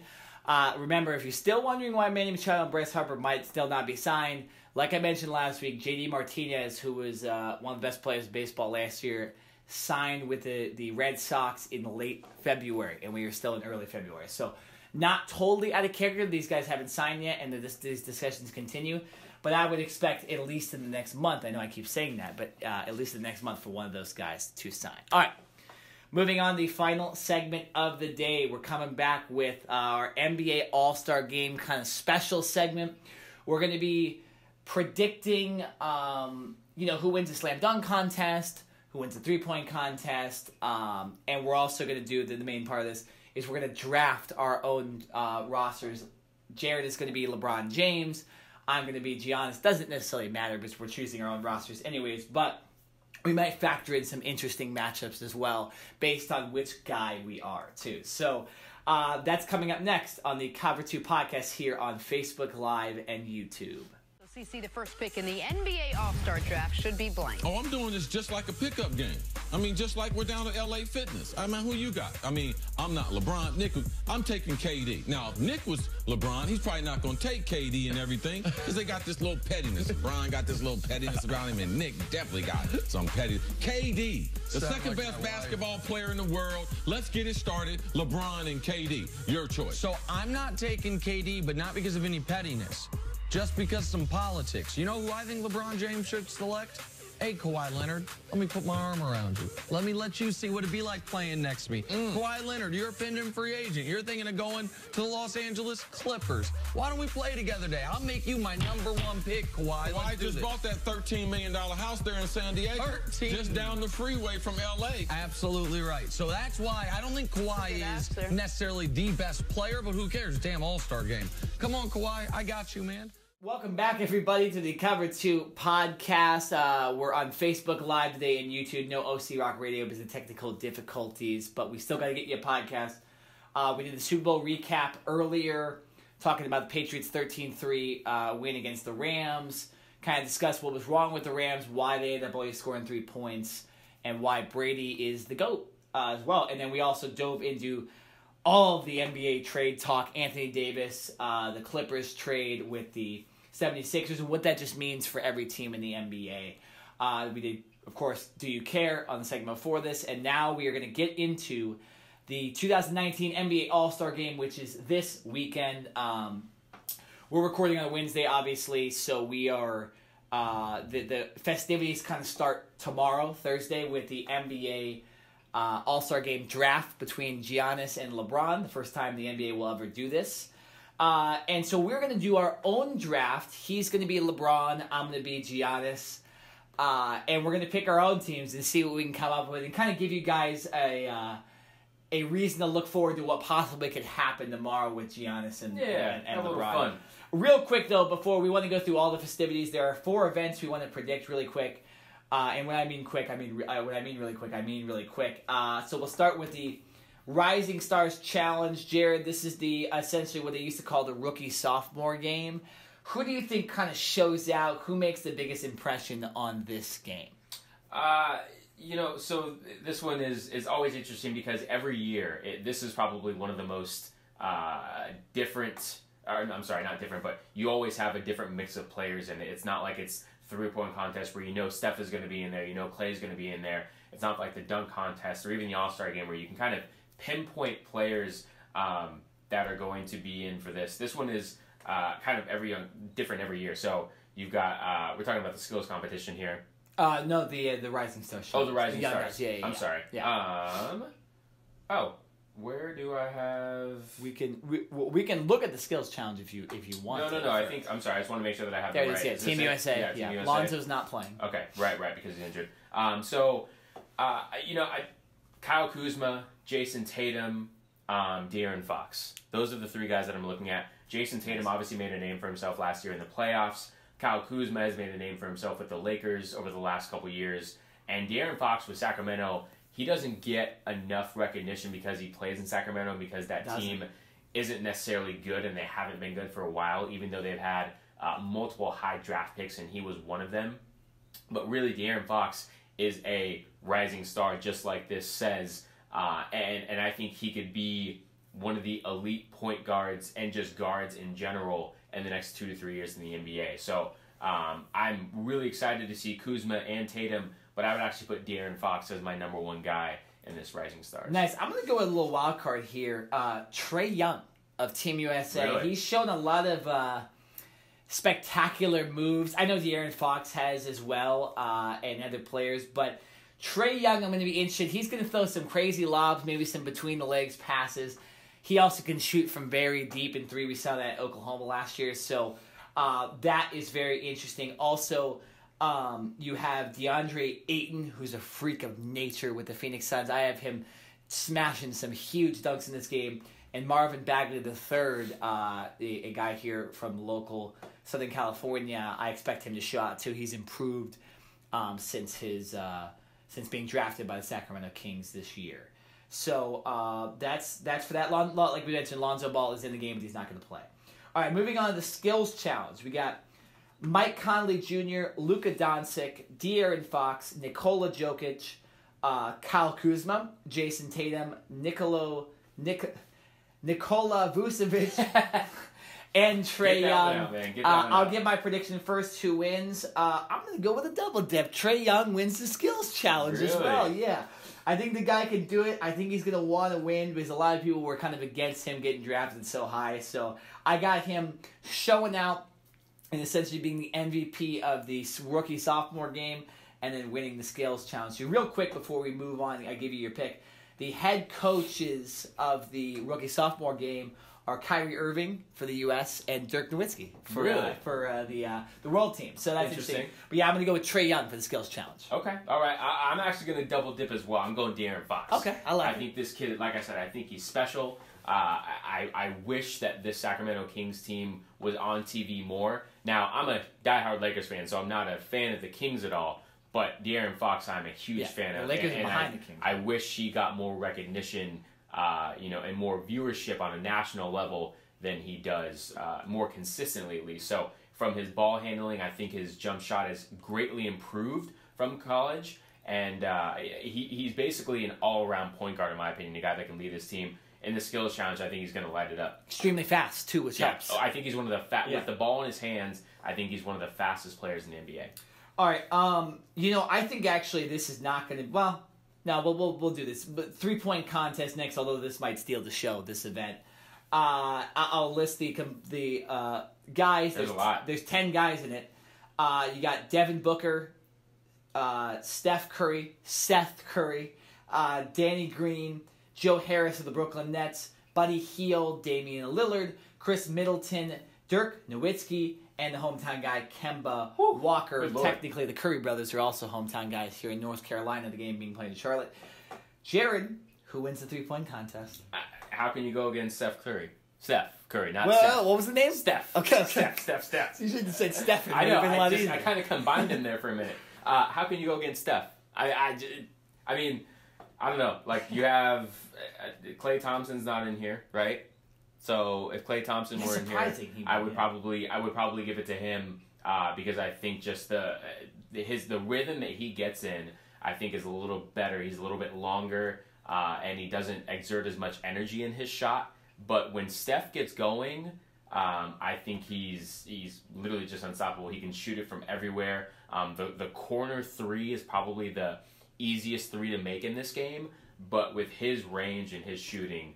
Remember, if you're still wondering why Manny Machado and Bryce Harper might still not be signed, like I mentioned last week, JD Martinez, who was one of the best players in baseball last year, signed with the Red Sox in late February, and we are still in early February. So not totally out of character. These guys haven't signed yet, and these discussions continue. But I would expect at least in the next month, I know I keep saying that, but at least in the next month for one of those guys to sign. All right, moving on, the final segment of the day. We're coming back with our NBA All-Star Game kind of special segment. We're going to be predicting, who wins the slam dunk contest, who wins the three-point contest, and we're also going to do, the main part of this, is we're going to draft our own rosters. Jared is going to be LeBron James. I'm going to be Giannis. Doesn't necessarily matter because we're choosing our own rosters anyways, but we might factor in some interesting matchups as well based on which guy we are, too. So that's coming up next on the Cover 2 podcast here on Facebook Live and YouTube. CC, the first pick in the NBA All-Star Draft should be blank. Oh, I'm doing this just like a pickup game. I mean, just like we're down to LA Fitness. I mean, who you got? I mean, I'm not LeBron. I'm taking KD. Now, if Nick was LeBron, he's probably not going to take KD and everything because they got this little pettiness. LeBron got this little pettiness around him, and Nick definitely got some pettiness. KD, the second best basketball player in the world. Let's get it started. LeBron and KD, your choice. So I'm not taking KD, but not because of any pettiness. Just because some politics. You know who I think LeBron James should select? Hey, Kawhi Leonard, let me put my arm around you. Let me let you see what it'd be like playing next to me. Kawhi Leonard, you're a pending free agent. You're thinking of going to the Los Angeles Clippers. Why don't we play together today? I'll make you my #1 pick, Kawhi. Kawhi just bought that $13 million house there in San Diego. Just down the freeway from L.A. Absolutely right. So that's why I don't think Kawhi is necessarily the best player, but who cares? Damn All-Star game. Come on, Kawhi. I got you, man. Welcome back, everybody, to the Cover 2 podcast. We're on Facebook Live today and YouTube. No OC Rock Radio because of technical difficulties, but we still got to get you a podcast. We did the Super Bowl recap earlier, talking about the Patriots' 13-3 win against the Rams. Kind of discussed what was wrong with the Rams, why they ended up only scoring 3 points, and why Brady is the GOAT as well. And then we also dove into all of the NBA trade talk. Anthony Davis, the Clippers trade with the 76ers and what that just means for every team in the NBA. We did, of course, Do You Care on the segment before this, and now we are going to get into the 2019 NBA All-Star Game, which is this weekend. We're recording on a Wednesday, obviously, so we are the festivities kind of start tomorrow, Thursday, with the NBA All-Star Game draft between Giannis and LeBron, the first time the NBA will ever do this. And so we're going to do our own draft. He's going to be LeBron. I'm going to be Giannis. And we're going to pick our own teams and see what we can come up with and kind of give you guys a reason to look forward to what possibly could happen tomorrow with Giannis and LeBron. Fun. Real quick, though, before we want to go through all the festivities, there are 4 events we want to predict really quick. And when I mean quick, I mean really quick. So we'll start with the Rising Stars Challenge. Jared, this is the essentially what they used to call the rookie-sophomore game. Who do you think kind of shows out? Who makes the biggest impression on this game? So this one is always interesting because every year, this is probably one of the most different, I'm sorry, not different, but you always have a different mix of players, and it's not like it's three-point contest where you know Steph is going to be in there, you know Clay's going to be in there. It's not like the dunk contest or even the All-Star Game where you can kind of pinpoint players that are going to be in for this. This one is kind of different every year. So you've got, we're talking about the skills competition here. No, the Rising Stars. Oh, the Rising Stars. Yeah, I'm sorry. Yeah. Where do I have? We can look at the skills challenge if you want. No. I think I'm sorry. I just want to make sure that I have there the right. It is, Team USA. Yeah, Team USA. Lonzo's not playing. Okay, right, because he's injured. Kyle Kuzma, Jason Tatum, De'Aaron Fox. Those are the 3 guys that I'm looking at. Jason Tatum obviously made a name for himself last year in the playoffs. Kyle Kuzma has made a name for himself with the Lakers over the last couple years. And De'Aaron Fox with Sacramento, he doesn't get enough recognition because he plays in Sacramento and because that team isn't necessarily good and they haven't been good for a while, even though they've had multiple high draft picks and he was one of them. But really, De'Aaron Fox is a rising star, just like this says. And I think he could be one of the elite point guards and just guards in general in the next 2 to 3 years in the NBA. So I'm really excited to see Kuzma and Tatum, but I would actually put De'Aaron Fox as my number 1 guy in this Rising Stars. Nice. I'm going to go with a little wild card here. Trae Young of Team USA. Really? He's shown a lot of spectacular moves. I know De'Aaron Fox has as well, and other players, but Trae Young, I'm going to be interested. He's going to throw some crazy lobs, maybe some between-the-legs passes. He also can shoot from very deep in 3. We saw that at Oklahoma last year, so that is very interesting. Also, you have DeAndre Ayton, who's a freak of nature with the Phoenix Suns. I have him smashing some huge dunks in this game. And Marvin Bagley III, a guy here from local Southern California, I expect him to show out too. He's improved since being drafted by the Sacramento Kings this year. So that's for that. Like we mentioned, Lonzo Ball is in the game, but he's not going to play. All right, moving on to the skills challenge. We got Mike Conley Jr., Luka Doncic, De'Aaron Fox, Nikola Jokic, Kyle Kuzma, Jason Tatum, Nikola Vucevic, and Trae Young. I'll give my prediction first. Who wins? I'm going to go with a double dip. Trae Young wins the skills challenge as well. Yeah. I think the guy can do it. I think he's going to want to win because a lot of people were kind of against him getting drafted so high. So I got him showing out and essentially being the MVP of the rookie-sophomore game and then winning the skills challenge. So real quick before we move on, I give you your pick. The head coaches of the rookie-sophomore game are Kyrie Irving for the U.S. and Dirk Nowitzki for the world team. So that's interesting. But yeah, I'm going to go with Trae Young for the skills challenge. Okay. All right. I'm actually going to double dip as well. I'm going De'Aaron Fox. Okay. I think this kid, like I said, I think he's special. I wish that this Sacramento Kings team was on TV more. Now, I'm a diehard Lakers fan, so I'm not a fan of the Kings at all. But De'Aaron Fox, I'm a huge fan of. The Lakers are behind the Kings. I wish he got more recognition, and more viewership on a national level than he does, more consistently at least. So from his ball handling, I think his jump shot is greatly improved from college. And he's basically an all-around point guard, in my opinion, a guy that can lead his team. in the skills challenge, I think he's going to light it up. Extremely fast, too, which helps. I think he's one of the with the ball in his hands, I think he's one of the fastest players in the NBA. All right, I think actually this is not going to, well, no, we'll do this. But 3-point contest next, although this might steal the show, this event. I'll list the guys. There's a lot. There's 10 guys in it. You got Devin Booker, Steph Curry, Seth Curry, Danny Green, Joe Harris of the Brooklyn Nets, Buddy Hield, Damian Lillard, Chris Middleton, Dirk Nowitzki, and the hometown guy Kemba Walker. Technically, the Curry brothers are also hometown guys here in North Carolina, the game being played in Charlotte. Jared, who wins the 3-point contest? How can you go against Steph Curry? Steph Curry, not Steph. Well, what was the name? Steph. Okay. Steph. You should have said Stephen. I know. I kind of combined them there for a minute. How can you go against Steph? I mean, I don't know. Like, you have Klay Thompson's not in here, right? So if Klay Thompson were in here, I would probably give it to him because I think just the rhythm that he gets in, I think, is a little better. He's a little bit longer, and he doesn't exert as much energy in his shot. But when Steph gets going, I think he's literally just unstoppable. He can shoot it from everywhere. The corner three is probably the easiest three to make in this game. But with his range and his shooting,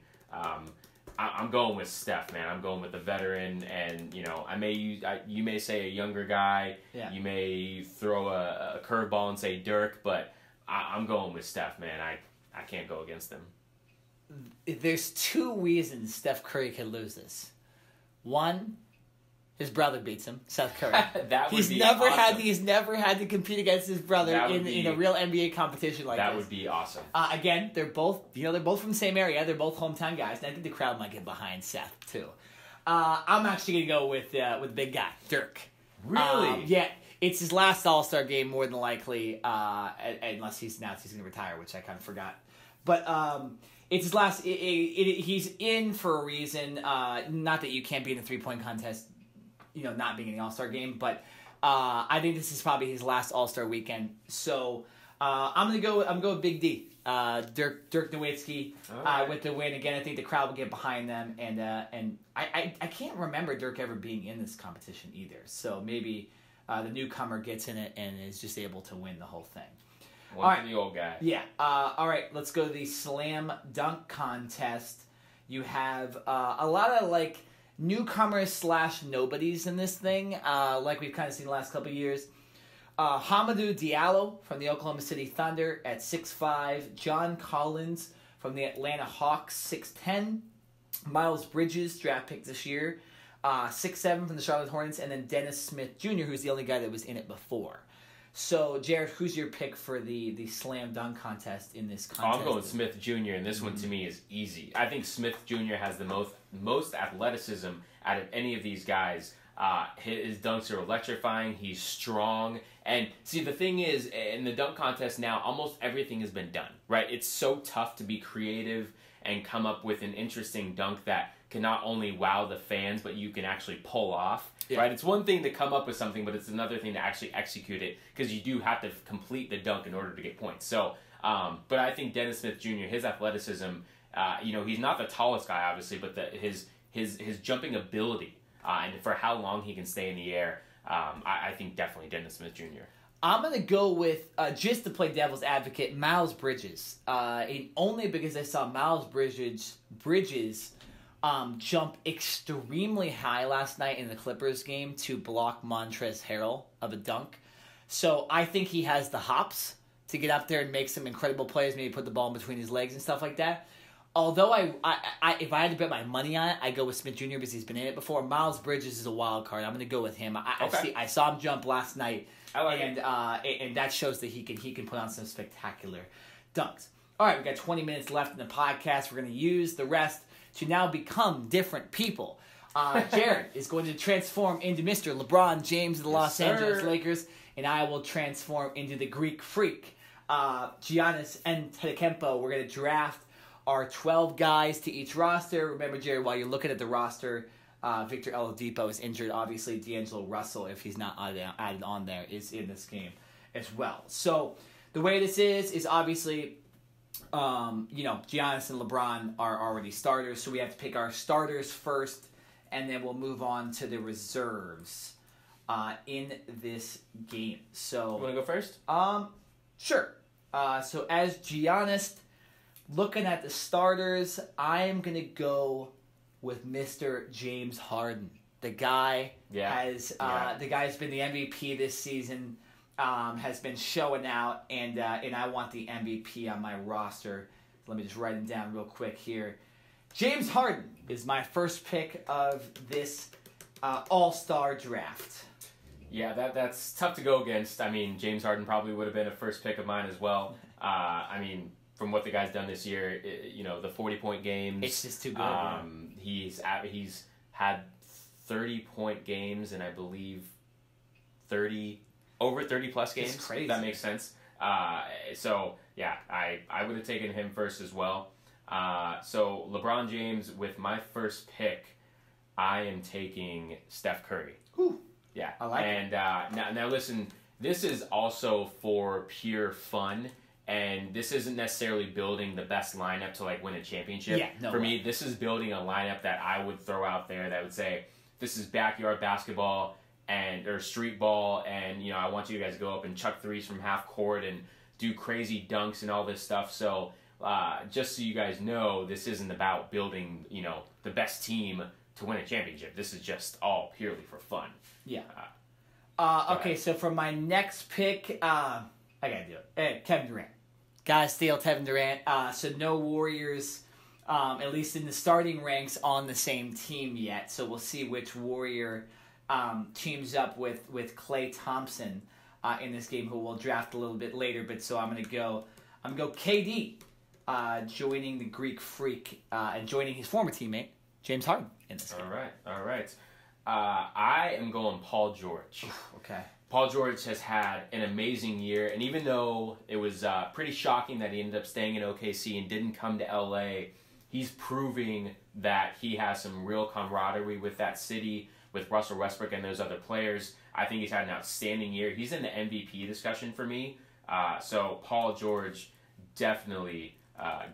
I'm going with Steph, man. I'm going with the veteran, and you may say a younger guy. Yeah. You may throw a curveball and say Dirk, but I'm going with Steph, man. I can't go against him. There's 2 reasons Steph Curry could lose this. One, his brother beats him, Seth Curry. He's never had to compete against his brother in a real NBA competition like this. That would be awesome. Again, they're both from the same area. They're both hometown guys, and I think the crowd might get behind Seth too. I'm actually gonna go with the big guy, Dirk. Really? Yeah. It's his last All-Star game, more than likely, unless he's announced he's gonna retire, which I kind of forgot. But it's his last. He's in for a reason. Not that you can't be in the 3-point contest, not being in the All-Star game, but I think this is probably his last All-Star weekend. So I'm gonna go with Big D, Dirk Nowitzki, with the win. Again, I think the crowd will get behind them, and I can't remember Dirk ever being in this competition either. So maybe the newcomer gets in it and is just able to win the whole thing. One for the old guy. Yeah. All right, let's go to the slam dunk contest. You have a lot of newcomers / nobodies in this thing, like we've kind of seen the last couple of years. Hamidou Diallo from the Oklahoma City Thunder at 6'5". John Collins from the Atlanta Hawks, 6'10". Miles Bridges, draft pick this year, 6'7" from the Charlotte Hornets, and then Dennis Smith Jr., who's the only guy that was in it before. So, Jared, who's your pick for the slam dunk contest in this contest? I'm going Smith Jr., and this one to me is easy. I think Smith Jr. has the most athleticism out of any of these guys. His dunks are electrifying. He's strong. And see, the thing is, in the dunk contest now, almost everything has been done, right? It's so tough to be creative and come up with an interesting dunk that can not only wow the fans, but you can actually pull off. Yeah. Right, it's one thing to come up with something, but it's another thing to actually execute it, because you do have to complete the dunk in order to get points. So, but I think Dennis Smith Jr., his athleticism, he's not the tallest guy, obviously, but his jumping ability and for how long he can stay in the air, I think definitely Dennis Smith Jr. I'm going to go with, just to play devil's advocate, Miles Bridges. Only because I saw Miles Bridges jump extremely high last night in the Clippers game to block Montrezl Harrell of a dunk. So I think he has the hops to get up there and make some incredible plays, maybe put the ball in between his legs and stuff like that. Although if I had to bet my money on it, I'd go with Smith Jr. because he's been in it before. Miles Bridges is a wild card. I'm going to go with him. I saw him jump last night, and that shows that he can put on some spectacular dunks. All right, we've got 20 minutes left in the podcast. We're going to use the rest to now become different people. Jared is going to transform into Mr. LeBron James of the Los Angeles Lakers, and I will transform into the Greek Freak, Giannis Antetokounmpo. We're going to draft our 12 guys to each roster. Remember, Jared, while you're looking at the roster, Victor Oladipo is injured. Obviously, D'Angelo Russell, if he's not added on there, is in this game as well. So the way this is obviously Giannis and LeBron are already starters, so we have to pick our starters first, and then we'll move on to the reserves in this game. So, you want to go first? Sure. So as Giannis, looking at the starters, I am going to go with Mr. James Harden. The guy the guy's been the MVP this season, has been showing out, and I want the MVP on my roster. Let me just write him down real quick here. James Harden is my first pick of this All-Star draft. Yeah, that's tough to go against. I mean, James Harden probably would have been a first pick of mine as well. I mean, from what the guy's done this year, the 40-point games. It's just too good. He's had 30-point games, and I believe over 30-plus games. It's crazy. If that makes sense. So, yeah, I would have taken him first as well. So, LeBron James, with my first pick, I am taking Steph Curry. Whew. Yeah. I like it. And now listen, this is also for pure fun. And this isn't necessarily building the best lineup to win a championship. Yeah, no For way. me, this is building a lineup that I would throw out there that would say, this is backyard basketball or street ball, and I want you guys to go up and chuck threes from half court and do crazy dunks and all this stuff. So just so you guys know, this isn't about building the best team to win a championship. This is just all purely for fun. Yeah. Okay, so for my next pick, I gotta do it. Kevin Durant. Gotta steal Kevin Durant. So no Warriors, at least in the starting ranks, on the same team yet. So we'll see which Warrior teams up with Klay Thompson in this game, who we'll draft a little bit later. But so I'm gonna go KD, joining the Greek Freak and joining his former teammate James Harden in this game. All right. I am going Paul George. Okay. Paul George has had an amazing year, and even though it was pretty shocking that he ended up staying in OKC and didn't come to LA, he's proving that he has some real camaraderie with that city, with Russell Westbrook and those other players. I think he's had an outstanding year. He's in the MVP discussion for me. So Paul George definitely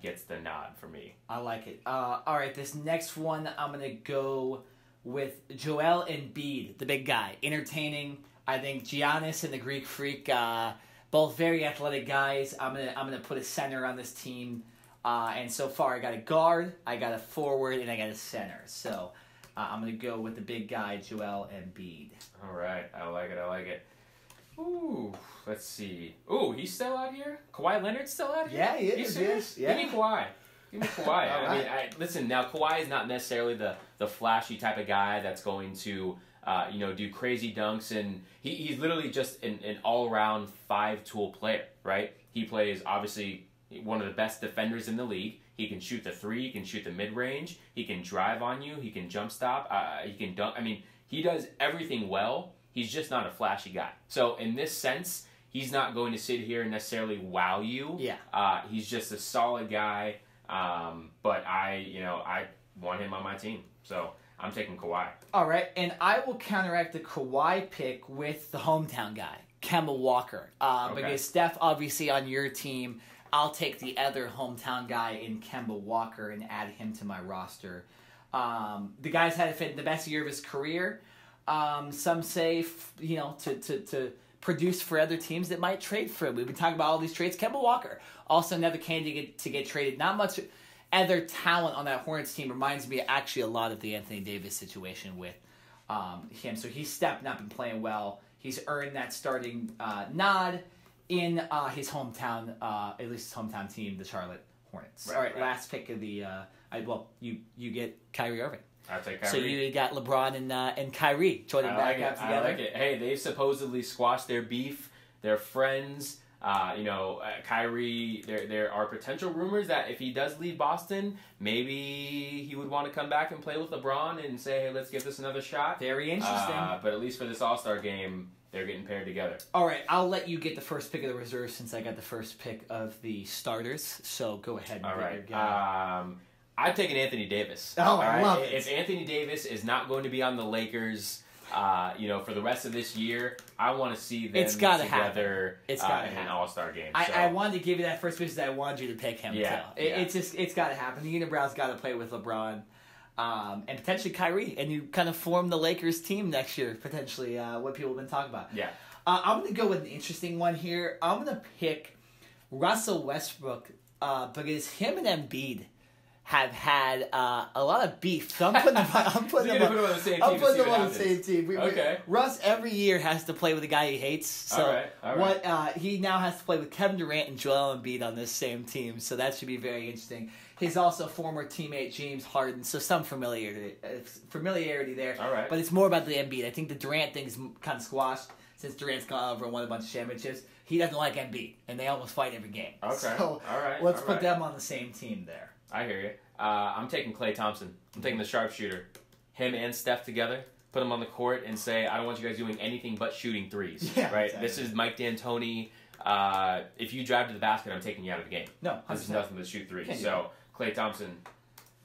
gets the nod for me. I like it. All right, this next one I'm going to go with Joel Embiid, the big guy. Entertaining. I think Giannis and the Greek Freak, both very athletic guys. I'm gonna put a center on this team. And so far I got a guard, I got a forward, and I got a center. So I'm going to go with the big guy, Joel Embiid. All right. I like it. Ooh, let's see. Ooh, he's still out here? Kawhi Leonard's still out here? Yeah, he is. Serious? Yeah. Give me Kawhi. I mean, listen, now Kawhi is not necessarily the flashy type of guy that's going to, do crazy dunks, and he's literally just an all-around five-tool player, right? He plays, obviously, one of the best defenders in the league. He can shoot the three, he can shoot the mid-range, he can drive on you, he can jump stop, he can dunk. I mean, he does everything well. He's just not a flashy guy. So in this sense, he's not going to sit here and necessarily wow you. Yeah. He's just a solid guy. But I want him on my team. So I'm taking Kawhi. All right, and I will counteract the Kawhi pick with the hometown guy, Kemba Walker. Because Steph, obviously, on your team, I'll take the other hometown guy in Kemba Walker and add him to my roster. The guy's had the best year of his career. Some say, to produce for other teams that might trade for him. We've been talking about all these trades. Kemba Walker, also another candidate to get traded. Not much other talent on that Hornets team. Reminds me actually a lot of the Anthony Davis situation with him. So he's stepping up and playing well. He's earned that starting nod in his hometown, at least his hometown team, the Charlotte Hornets. All right, last pick of the. You get Kyrie Irving. I'll take Kyrie. So you got LeBron and Kyrie joining back up together. I like it. Hey, they've supposedly squashed their beef. They're friends. Kyrie, there are potential rumors that if he does leave Boston, maybe he would want to come back and play with LeBron and say, hey, let's give this another shot. Very interesting. But at least for this All-Star game, they're getting paired together. All right, I'll let you get the first pick of the reserves since I got the first pick of the starters. So go ahead and get your guy. I'm taking Anthony Davis. Oh, I love it. If Anthony Davis is not going to be on the Lakers, For the rest of this year, I want to see them together in an All-Star game. I wanted to give you that first pick because I wanted you to pick him, too. It's got to happen. The Unibrows got to play with LeBron. And potentially Kyrie, and you kind of form the Lakers team next year, potentially, what people have been talking about. Yeah. I'm going to go with an interesting one here. I'm going to pick Russell Westbrook because him and Embiid have had a lot of beef. So I'm putting them on the same team. Okay. Russ every year has to play with a guy he hates. So all right. he now has to play with Kevin Durant and Joel Embiid on this same team. So that should be very interesting. He's also former teammate James Harden, so some familiarity there. All right. But it's more about the Embiid. I think the Durant thing is kind of squashed since Durant's gone over and won a bunch of championships. He doesn't like Embiid, and they almost fight every game. Okay. So all right. Let's put them on the same team there. I hear you. I'm taking Klay Thompson. I'm taking the sharpshooter. Him and Steph together. Put them on the court and say, I don't want you guys doing anything but shooting threes. Yeah, right? Exactly. This is Mike D'Antoni. If you drive to the basket, I'm taking you out of the game. No, 100%. This is nothing but shoot threes. So Klay Thompson,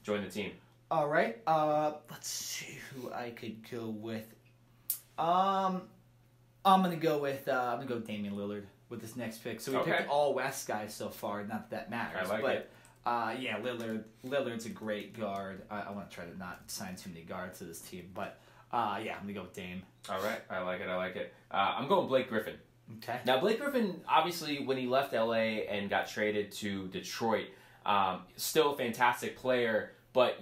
join the team. All right. Let's see who I could go with. I'm gonna go with Damian Lillard with this next pick. So we picked all West guys so far. Not that that matters. I like it. Lillard's a great guard. I want to try to not sign too many guards to this team, but I'm gonna go with Dame. All right, I like it. I'm going Blake Griffin. Okay. Now Blake Griffin, obviously, when he left LA and got traded to Detroit, still a fantastic player, but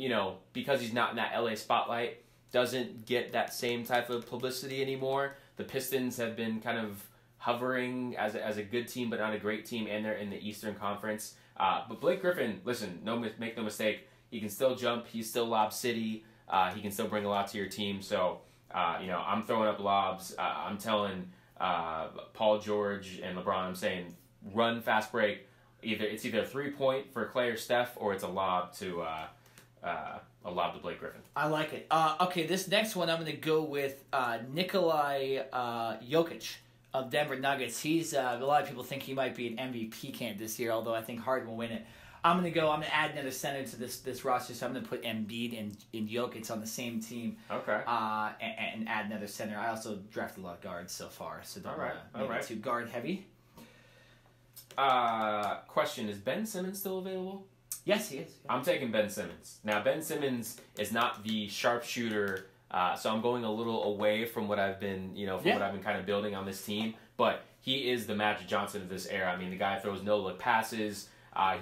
because he's not in that LA spotlight, doesn't get that same type of publicity anymore. The Pistons have been kind of hovering as a good team, but not a great team, and they're in the Eastern Conference. But Blake Griffin, listen, make no mistake, he can still jump. He's still Lob City. He can still bring a lot to your team. So, I'm throwing up lobs. I'm telling Paul George and LeBron, I'm saying run fast break. It's either a 3-point for Clay or Steph, or it's a lob to Blake Griffin. I like it. Okay, this next one I'm going to go with Nikolai Jokic of Denver Nuggets. He's a lot of people think he might be an MVP candidate this year, although I think Harden will win it. I'm going to add another center to this roster, so I'm going to put Embiid and Jokic on the same team. Okay. And add another center. I also drafted a lot of guards so far, so don't make it too guard heavy. Question, is Ben Simmons still available? Yes, he is. Yeah. I'm taking Ben Simmons. Now, Ben Simmons is not the sharpshooter, so I'm going a little away from what I've been, what I've been kind of building on this team. But he is the Magic Johnson of this era. I mean, the guy throws no-look passes.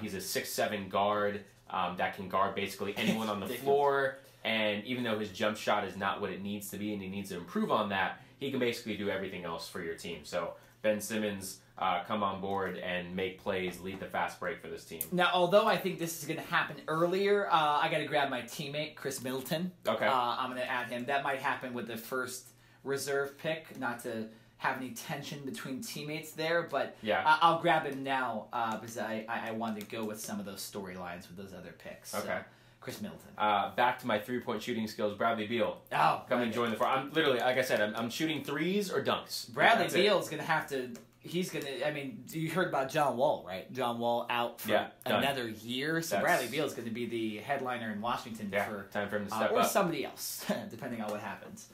He's a 6'7" guard that can guard basically anyone on the floor. And even though his jump shot is not what it needs to be and he needs to improve on that, he can basically do everything else for your team. So Ben Simmons, come on board and make plays, lead the fast break for this team. Now, although I think this is going to happen earlier, I got to grab my teammate, Chris Middleton. Okay. I'm going to add him. That might happen with the first reserve pick, not to have any tension between teammates there, but I'll grab him now because I wanted to go with some of those storylines with those other picks. Okay. So, Chris Middleton. Back to my 3-point shooting skills, Bradley Beal. Oh, come and join the floor. I'm literally, like I said, I'm shooting threes or dunks. Bradley Beal's going to have to. He's going to. I mean, you heard about John Wall, right? John Wall out for another year, so Bradley Beal's going to be the headliner in Washington for time for him to step or up, somebody else, depending on what happens.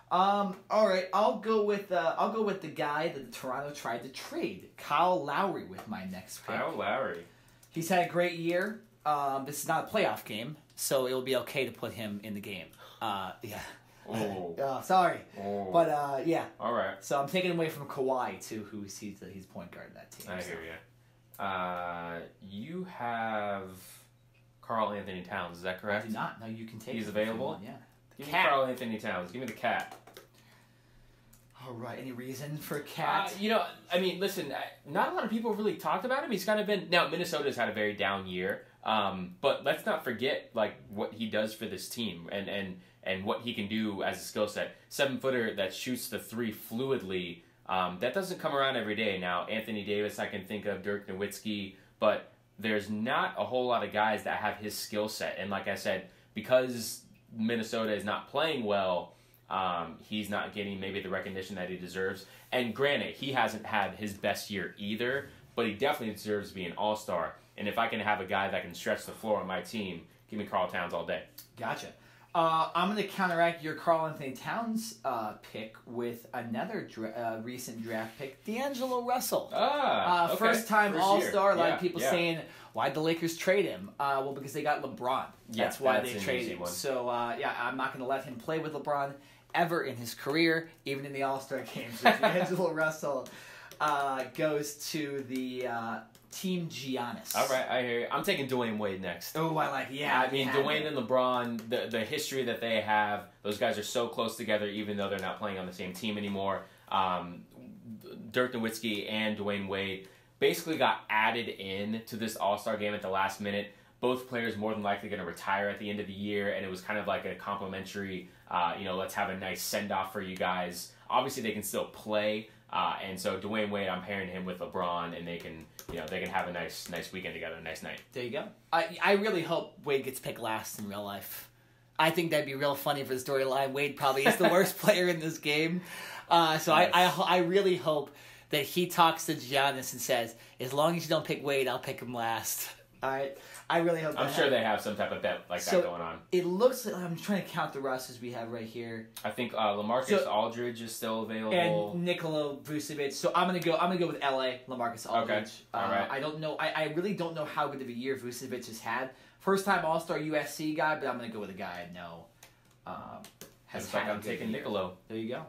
All right, I'll go with the guy that Toronto tried to trade, Kyle Lowry, with my next pick. Kyle Lowry. He's had a great year. This is not a playoff game, so it'll be okay to put him in the game. Oh. Sorry. Oh. But, yeah. All right. So I'm taking away from Kawhi, too, who's point guard of that team. I hear you. You have Karl Anthony Towns, is that correct? I do not. No, you can take He's him available? Yeah. Give me Karl Anthony Towns. Give me the cat. All right. Any reason for cat? I mean, listen, not a lot of people really talked about him. He's kind of been... Now, Minnesota's had a very down year, but let's not forget, what he does for this team and what he can do as a skill set. 7-footer that shoots the three fluidly. That doesn't come around every day. Now, Anthony Davis, I can think of, Dirk Nowitzki, but there's not a whole lot of guys that have his skill set. And like I said, because Minnesota is not playing well, he's not getting maybe the recognition that he deserves. And granted, he hasn't had his best year either, but he definitely deserves to be an all-star. And if I can have a guy that can stretch the floor on my team, give me Karl Towns all day. Gotcha. I'm going to counteract your Karl Anthony Towns pick with another recent draft pick, D'Angelo Russell. Okay. First-time All-Star. A lot of people yeah. saying, why'd the Lakers trade him? Well, because they got LeBron. That's why they traded him. So, I'm not going to let him play with LeBron ever in his career, even in the All-Star game. So D'Angelo Russell goes to the Team Giannis. All right, I hear you. I'm taking Dwayne Wade next. Oh, I like, yeah. I mean, Dwayne and LeBron, the history that they have, those guys are so close together, even though they're not playing on the same team anymore. Dirk Nowitzki and Dwayne Wade basically got added in to this All-Star game at the last minute. Both players more than likely going to retire at the end of the year, and it was kind of like a complimentary, let's have a nice send-off for you guys. Obviously, they can still play. And so Dwayne Wade, I'm pairing him with LeBron, and they can have a nice weekend together, a nice night. There you go. I really hope Wade gets picked last in real life. I think that'd be real funny for the storyline. Wade probably is the worst player in this game. So nice. I really hope that he talks to Giannis and says, as long as you don't pick Wade, I'll pick him last. All right. I really hope I'm sure they have some type of bet like that going on. It looks like, I'm trying to count the rosters we have right here. I think LaMarcus Aldridge is still available. And Nikola Vucevic. So I'm gonna go with LA, LaMarcus Aldridge. Okay. All right. I don't know. I really don't know how good of a year Vucevic has had. First time All-Star USC guy, but I'm gonna go with a guy I know. I'm taking Nikola. There you go.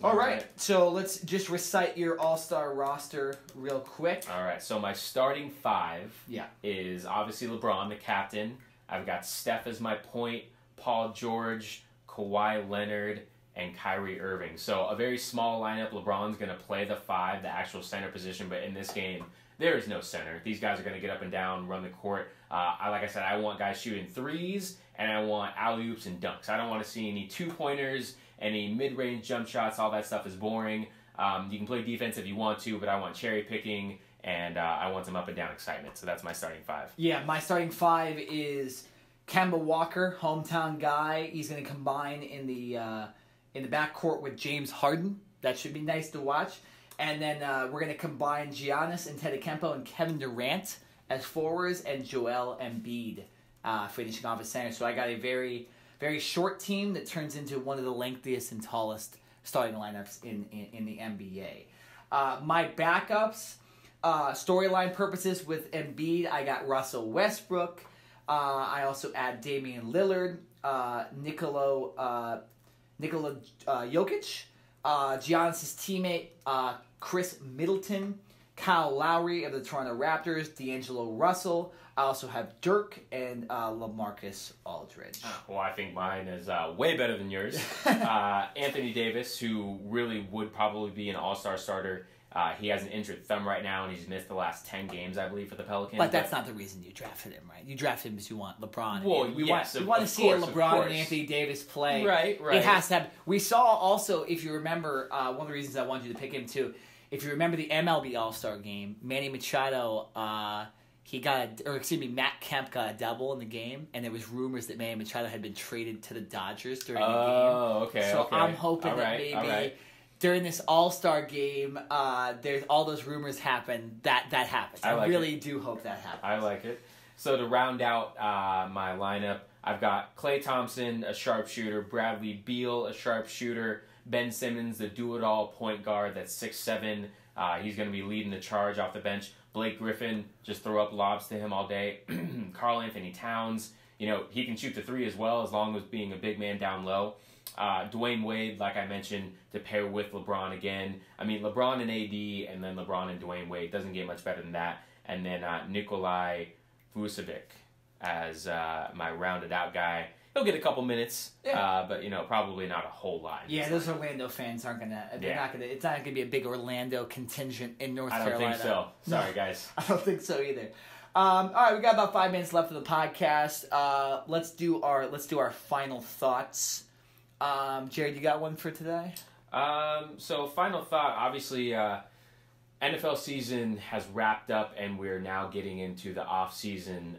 All right, so let's just recite your All-Star roster real quick. All right, so my starting five is obviously LeBron, the captain. I've got Steph as my point, Paul George, Kawhi Leonard, and Kyrie Irving. So a very small lineup. LeBron's going to play the five, the actual center position, but in this game, there is no center. These guys are going to get up and down, run the court. Like I said, I want guys shooting threes, and I want alley-oops and dunks. I don't want to see any two-pointers, any mid-range jump shots. All that stuff is boring. You can play defense if you want to, but I want cherry picking, and I want some up and down excitement. So that's my starting five. Yeah, my starting five is Kemba Walker, hometown guy. He's going to combine in the backcourt with James Harden. That should be nice to watch. And then we're going to combine Giannis, Antetokounmpo, and Kevin Durant as forwards, and Joel Embiid finishing off as center. So I got a very, very short team that turns into one of the lengthiest and tallest starting lineups in the NBA. My backups, storyline purposes with Embiid, I got Russell Westbrook. I also add Damian Lillard, Nikola Jokic, Giannis' teammate Chris Middleton, Kyle Lowry of the Toronto Raptors, D'Angelo Russell. I also have Dirk and LaMarcus Aldridge. Well, I think mine is way better than yours. Anthony Davis, who really would probably be an all-star starter. He has an injured thumb right now, and he's missed the last 10 games, I believe, for the Pelicans. But that's not the reason you drafted him, right? You drafted him because you want LeBron. Well, we want to see LeBron and Anthony Davis play. Right. It has to happen. We saw also, if you remember, one of the reasons I wanted you to pick him too, if you remember the MLB All-Star game, Manny Machado, Matt Kemp got a double in the game, and there was rumors that Manny Machado had been traded to the Dodgers during the game. Oh, okay. So I'm hoping that maybe during this All-Star game, there's all those rumors happen. That happens. I really do hope that happens. I like it. So to round out my lineup, I've got Klay Thompson, a sharpshooter, Bradley Beal, a sharpshooter, Ben Simmons, the do-it-all point guard that's 6'7". He's going to be leading the charge off the bench. Blake Griffin, just throw up lobs to him all day. Karl Anthony Towns, he can shoot the three as well, as long as being a big man down low. Dwayne Wade, like I mentioned, to pair with LeBron again. I mean, LeBron and AD, and then LeBron and Dwayne Wade. Doesn't get much better than that. And then Nikolai Vucevic as my rounded out guy. He'll get a couple minutes, but probably not a whole lot. Yeah, those Orlando fans aren't gonna. They're not gonna. It's not gonna be a big Orlando contingent in North Carolina. I don't think so. Sorry, guys. I don't think so either. All right, we got about 5 minutes left of the podcast. Let's do our final thoughts. Jared, you got one for today? So final thought. Obviously, NFL season has wrapped up, and we're now getting into the off season.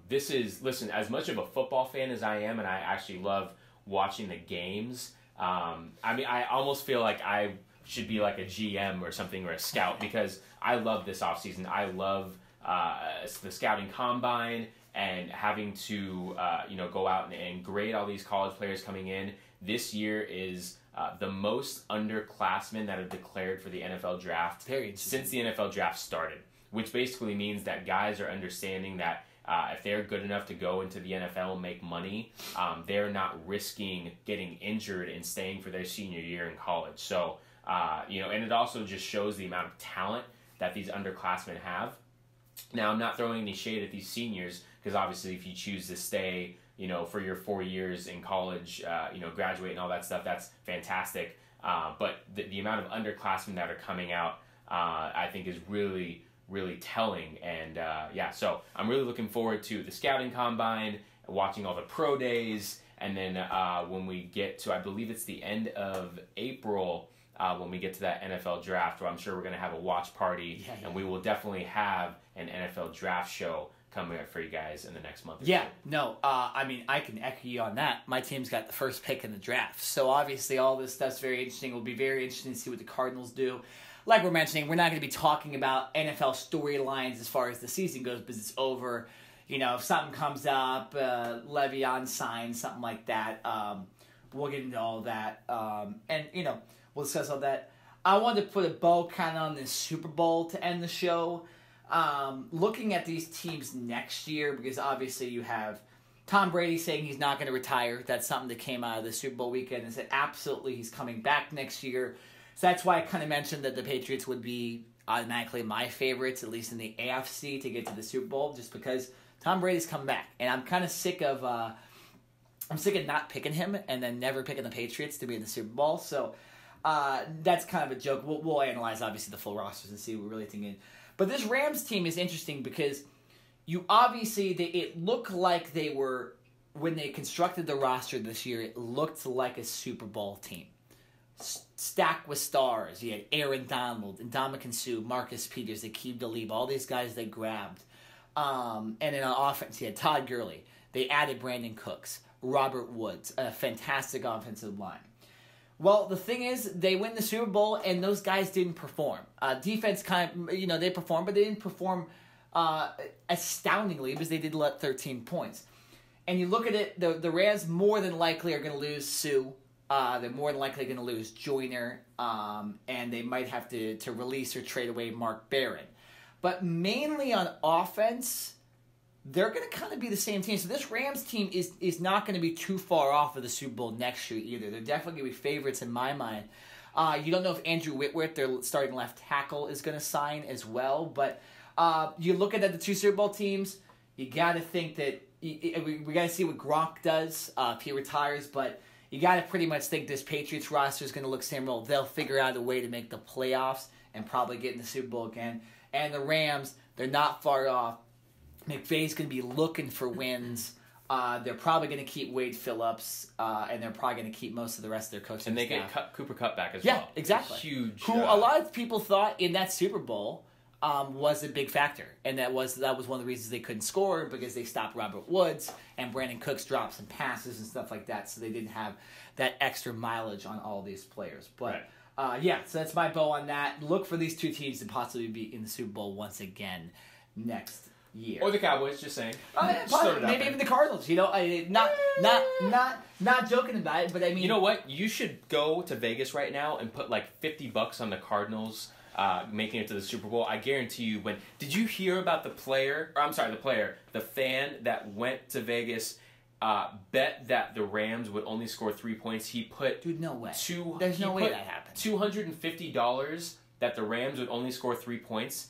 Listen, as much of a football fan as I am, and I actually love watching the games. I almost feel like I should be like a GM or something, or a scout, because I love this off season. I love the scouting combine and having to go out and grade all these college players coming in. This year is the most underclassmen that have declared for the NFL draft since the NFL draft started, which basically means that guys are understanding that if they're good enough to go into the NFL and make money, they're not risking getting injured and staying for their senior year in college. So, and it also just shows the amount of talent that these underclassmen have. Now, I'm not throwing any shade at these seniors, because obviously if you choose to stay, for your 4 years in college, graduate and all that stuff, that's fantastic. But the amount of underclassmen that are coming out, I think is really, really telling. And so I'm really looking forward to the scouting combine, watching all the pro days, and then when we get to, I believe it's the end of April, when we get to that NFL draft, where I'm sure we're going to have a watch party, and we will definitely have an NFL draft show coming up for you guys in the next month or two. I can echo you on that. My team's got the first pick in the draft. So obviously all this stuff's very interesting. It will be very interesting to see what the Cardinals do. Like we're mentioning, we're not going to be talking about NFL storylines as far as the season goes, because it's over. If something comes up, Le'Veon signs, something like that, we'll get into all that. We'll discuss all that. I wanted to put a bow kind of on this Super Bowl to end the show. Looking at these teams next year, because obviously you have Tom Brady saying he's not going to retire. That's something that came out of the Super Bowl weekend, and said absolutely he's coming back next year. So that's why I kind of mentioned that the Patriots would be automatically my favorites, at least in the AFC, to get to the Super Bowl, just because Tom Brady's come back. And I'm kind of sick of not picking him and then never picking the Patriots to be in the Super Bowl. So that's kind of a joke. We'll analyze, obviously, the full rosters and see what we're really thinking. But this Rams team is interesting because it looked like they were, when they constructed the roster this year, it looked like a Super Bowl team. Stacked with stars. You had Aaron Donald, Ndamukong Suh, Marcus Peters, Aqib Talib, all these guys they grabbed. And then on offense, you had Todd Gurley. They added Brandon Cooks, Robert Woods, a fantastic offensive line. Well, the thing is, they win the Super Bowl, and those guys didn't perform. Defense they performed, but they didn't perform astoundingly, because they did let 13 points. And you look at it, the Rams more than likely are going to lose Sue. They're more than likely going to lose Joyner, and they might have to release or trade away Mark Barron. But mainly on offense, they're going to kind of be the same team. So this Rams team is not going to be too far off of the Super Bowl next year either. They're definitely going to be favorites in my mind. You don't know if Andrew Whitworth, their starting left tackle, is going to sign as well. But you look at the two Super Bowl teams, you got to think that we got to see what Gronk does if he retires. But you got to pretty much think this Patriots roster is going to look same role. They'll figure out a way to make the playoffs and probably get in the Super Bowl again. And the Rams, they're not far off. McVay's going to be looking for wins. They're probably going to keep Wade Phillips, and they're probably going to keep most of the rest of their coaching And they staff. get Cooper Kupp back as well. well. Yeah, exactly. Huge. Who a lot of people thought in that Super Bowl was a big factor, and that was one of the reasons they couldn't score, because they stopped Robert Woods and Brandon Cooks dropped some passes and stuff like that, so they didn't have that extra mileage on all these players. But so that's my bow on that. Look for these two teams to possibly be in the Super Bowl once again next year. Or the Cowboys, just saying. Maybe even the Cardinals. Not joking about it, but I mean, you know what? You should go to Vegas right now and put like $50 on the Cardinals making it to the Super Bowl. I guarantee you. Did you hear about the fan that went to Vegas? Bet that the Rams would only score 3 points. He put no way. There's no way that happened. $250 that the Rams would only score 3 points.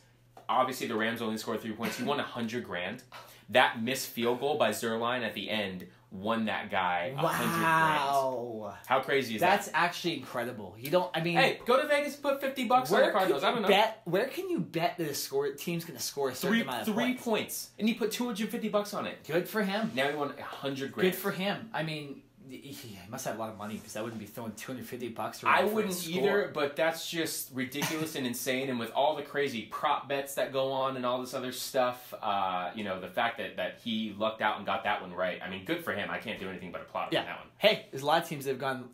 Obviously, the Rams only scored 3 points. He won $100,000. That missed field goal by Zerline at the end won that guy $100,000. Wow! How crazy is that? That's actually incredible. Hey, go to Vegas and put $50 on the Cardinals. I don't know. Where can you bet that a team's going to score a certain amount of points? 3 points, and he put $250 on it. Good for him. Now he won $100,000. Good for him. I mean, he must have a lot of money, because I wouldn't be throwing $250 around. I wouldn't either, but that's just ridiculous and insane. And with all the crazy prop bets that go on and all this other stuff, the fact that he lucked out and got that one right. I mean, good for him. I can't do anything but applaud him on that one. Hey, there's a lot of teams that have gone,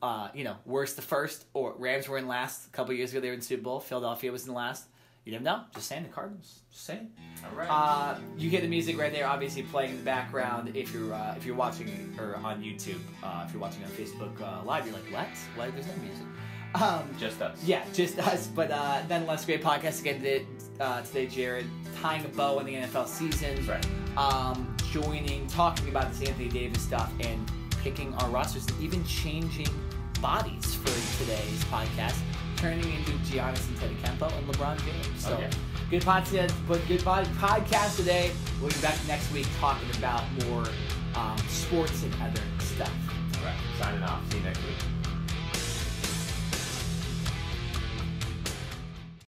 worst to first, or Rams were in last. A couple years ago, they were in the Super Bowl. Philadelphia was in last. You never know. Just saying, the Cardinals. Just saying. All right. You get the music right there, obviously playing in the background. If you're watching or on YouTube, if you're watching on Facebook Live, you're like, what? Why there's no music? Just us. Yeah, just us. But nonetheless, great podcast again today, Jared. Tying a bow on the NFL season. Right. Talking about this Anthony Davis stuff, and picking our rosters, even changing bodies for today's podcast, turning into Giannis Antetokounmpo and LeBron James. So good podcast today. We'll be back next week talking about more sports and other stuff. All right. Signing off. See you next week.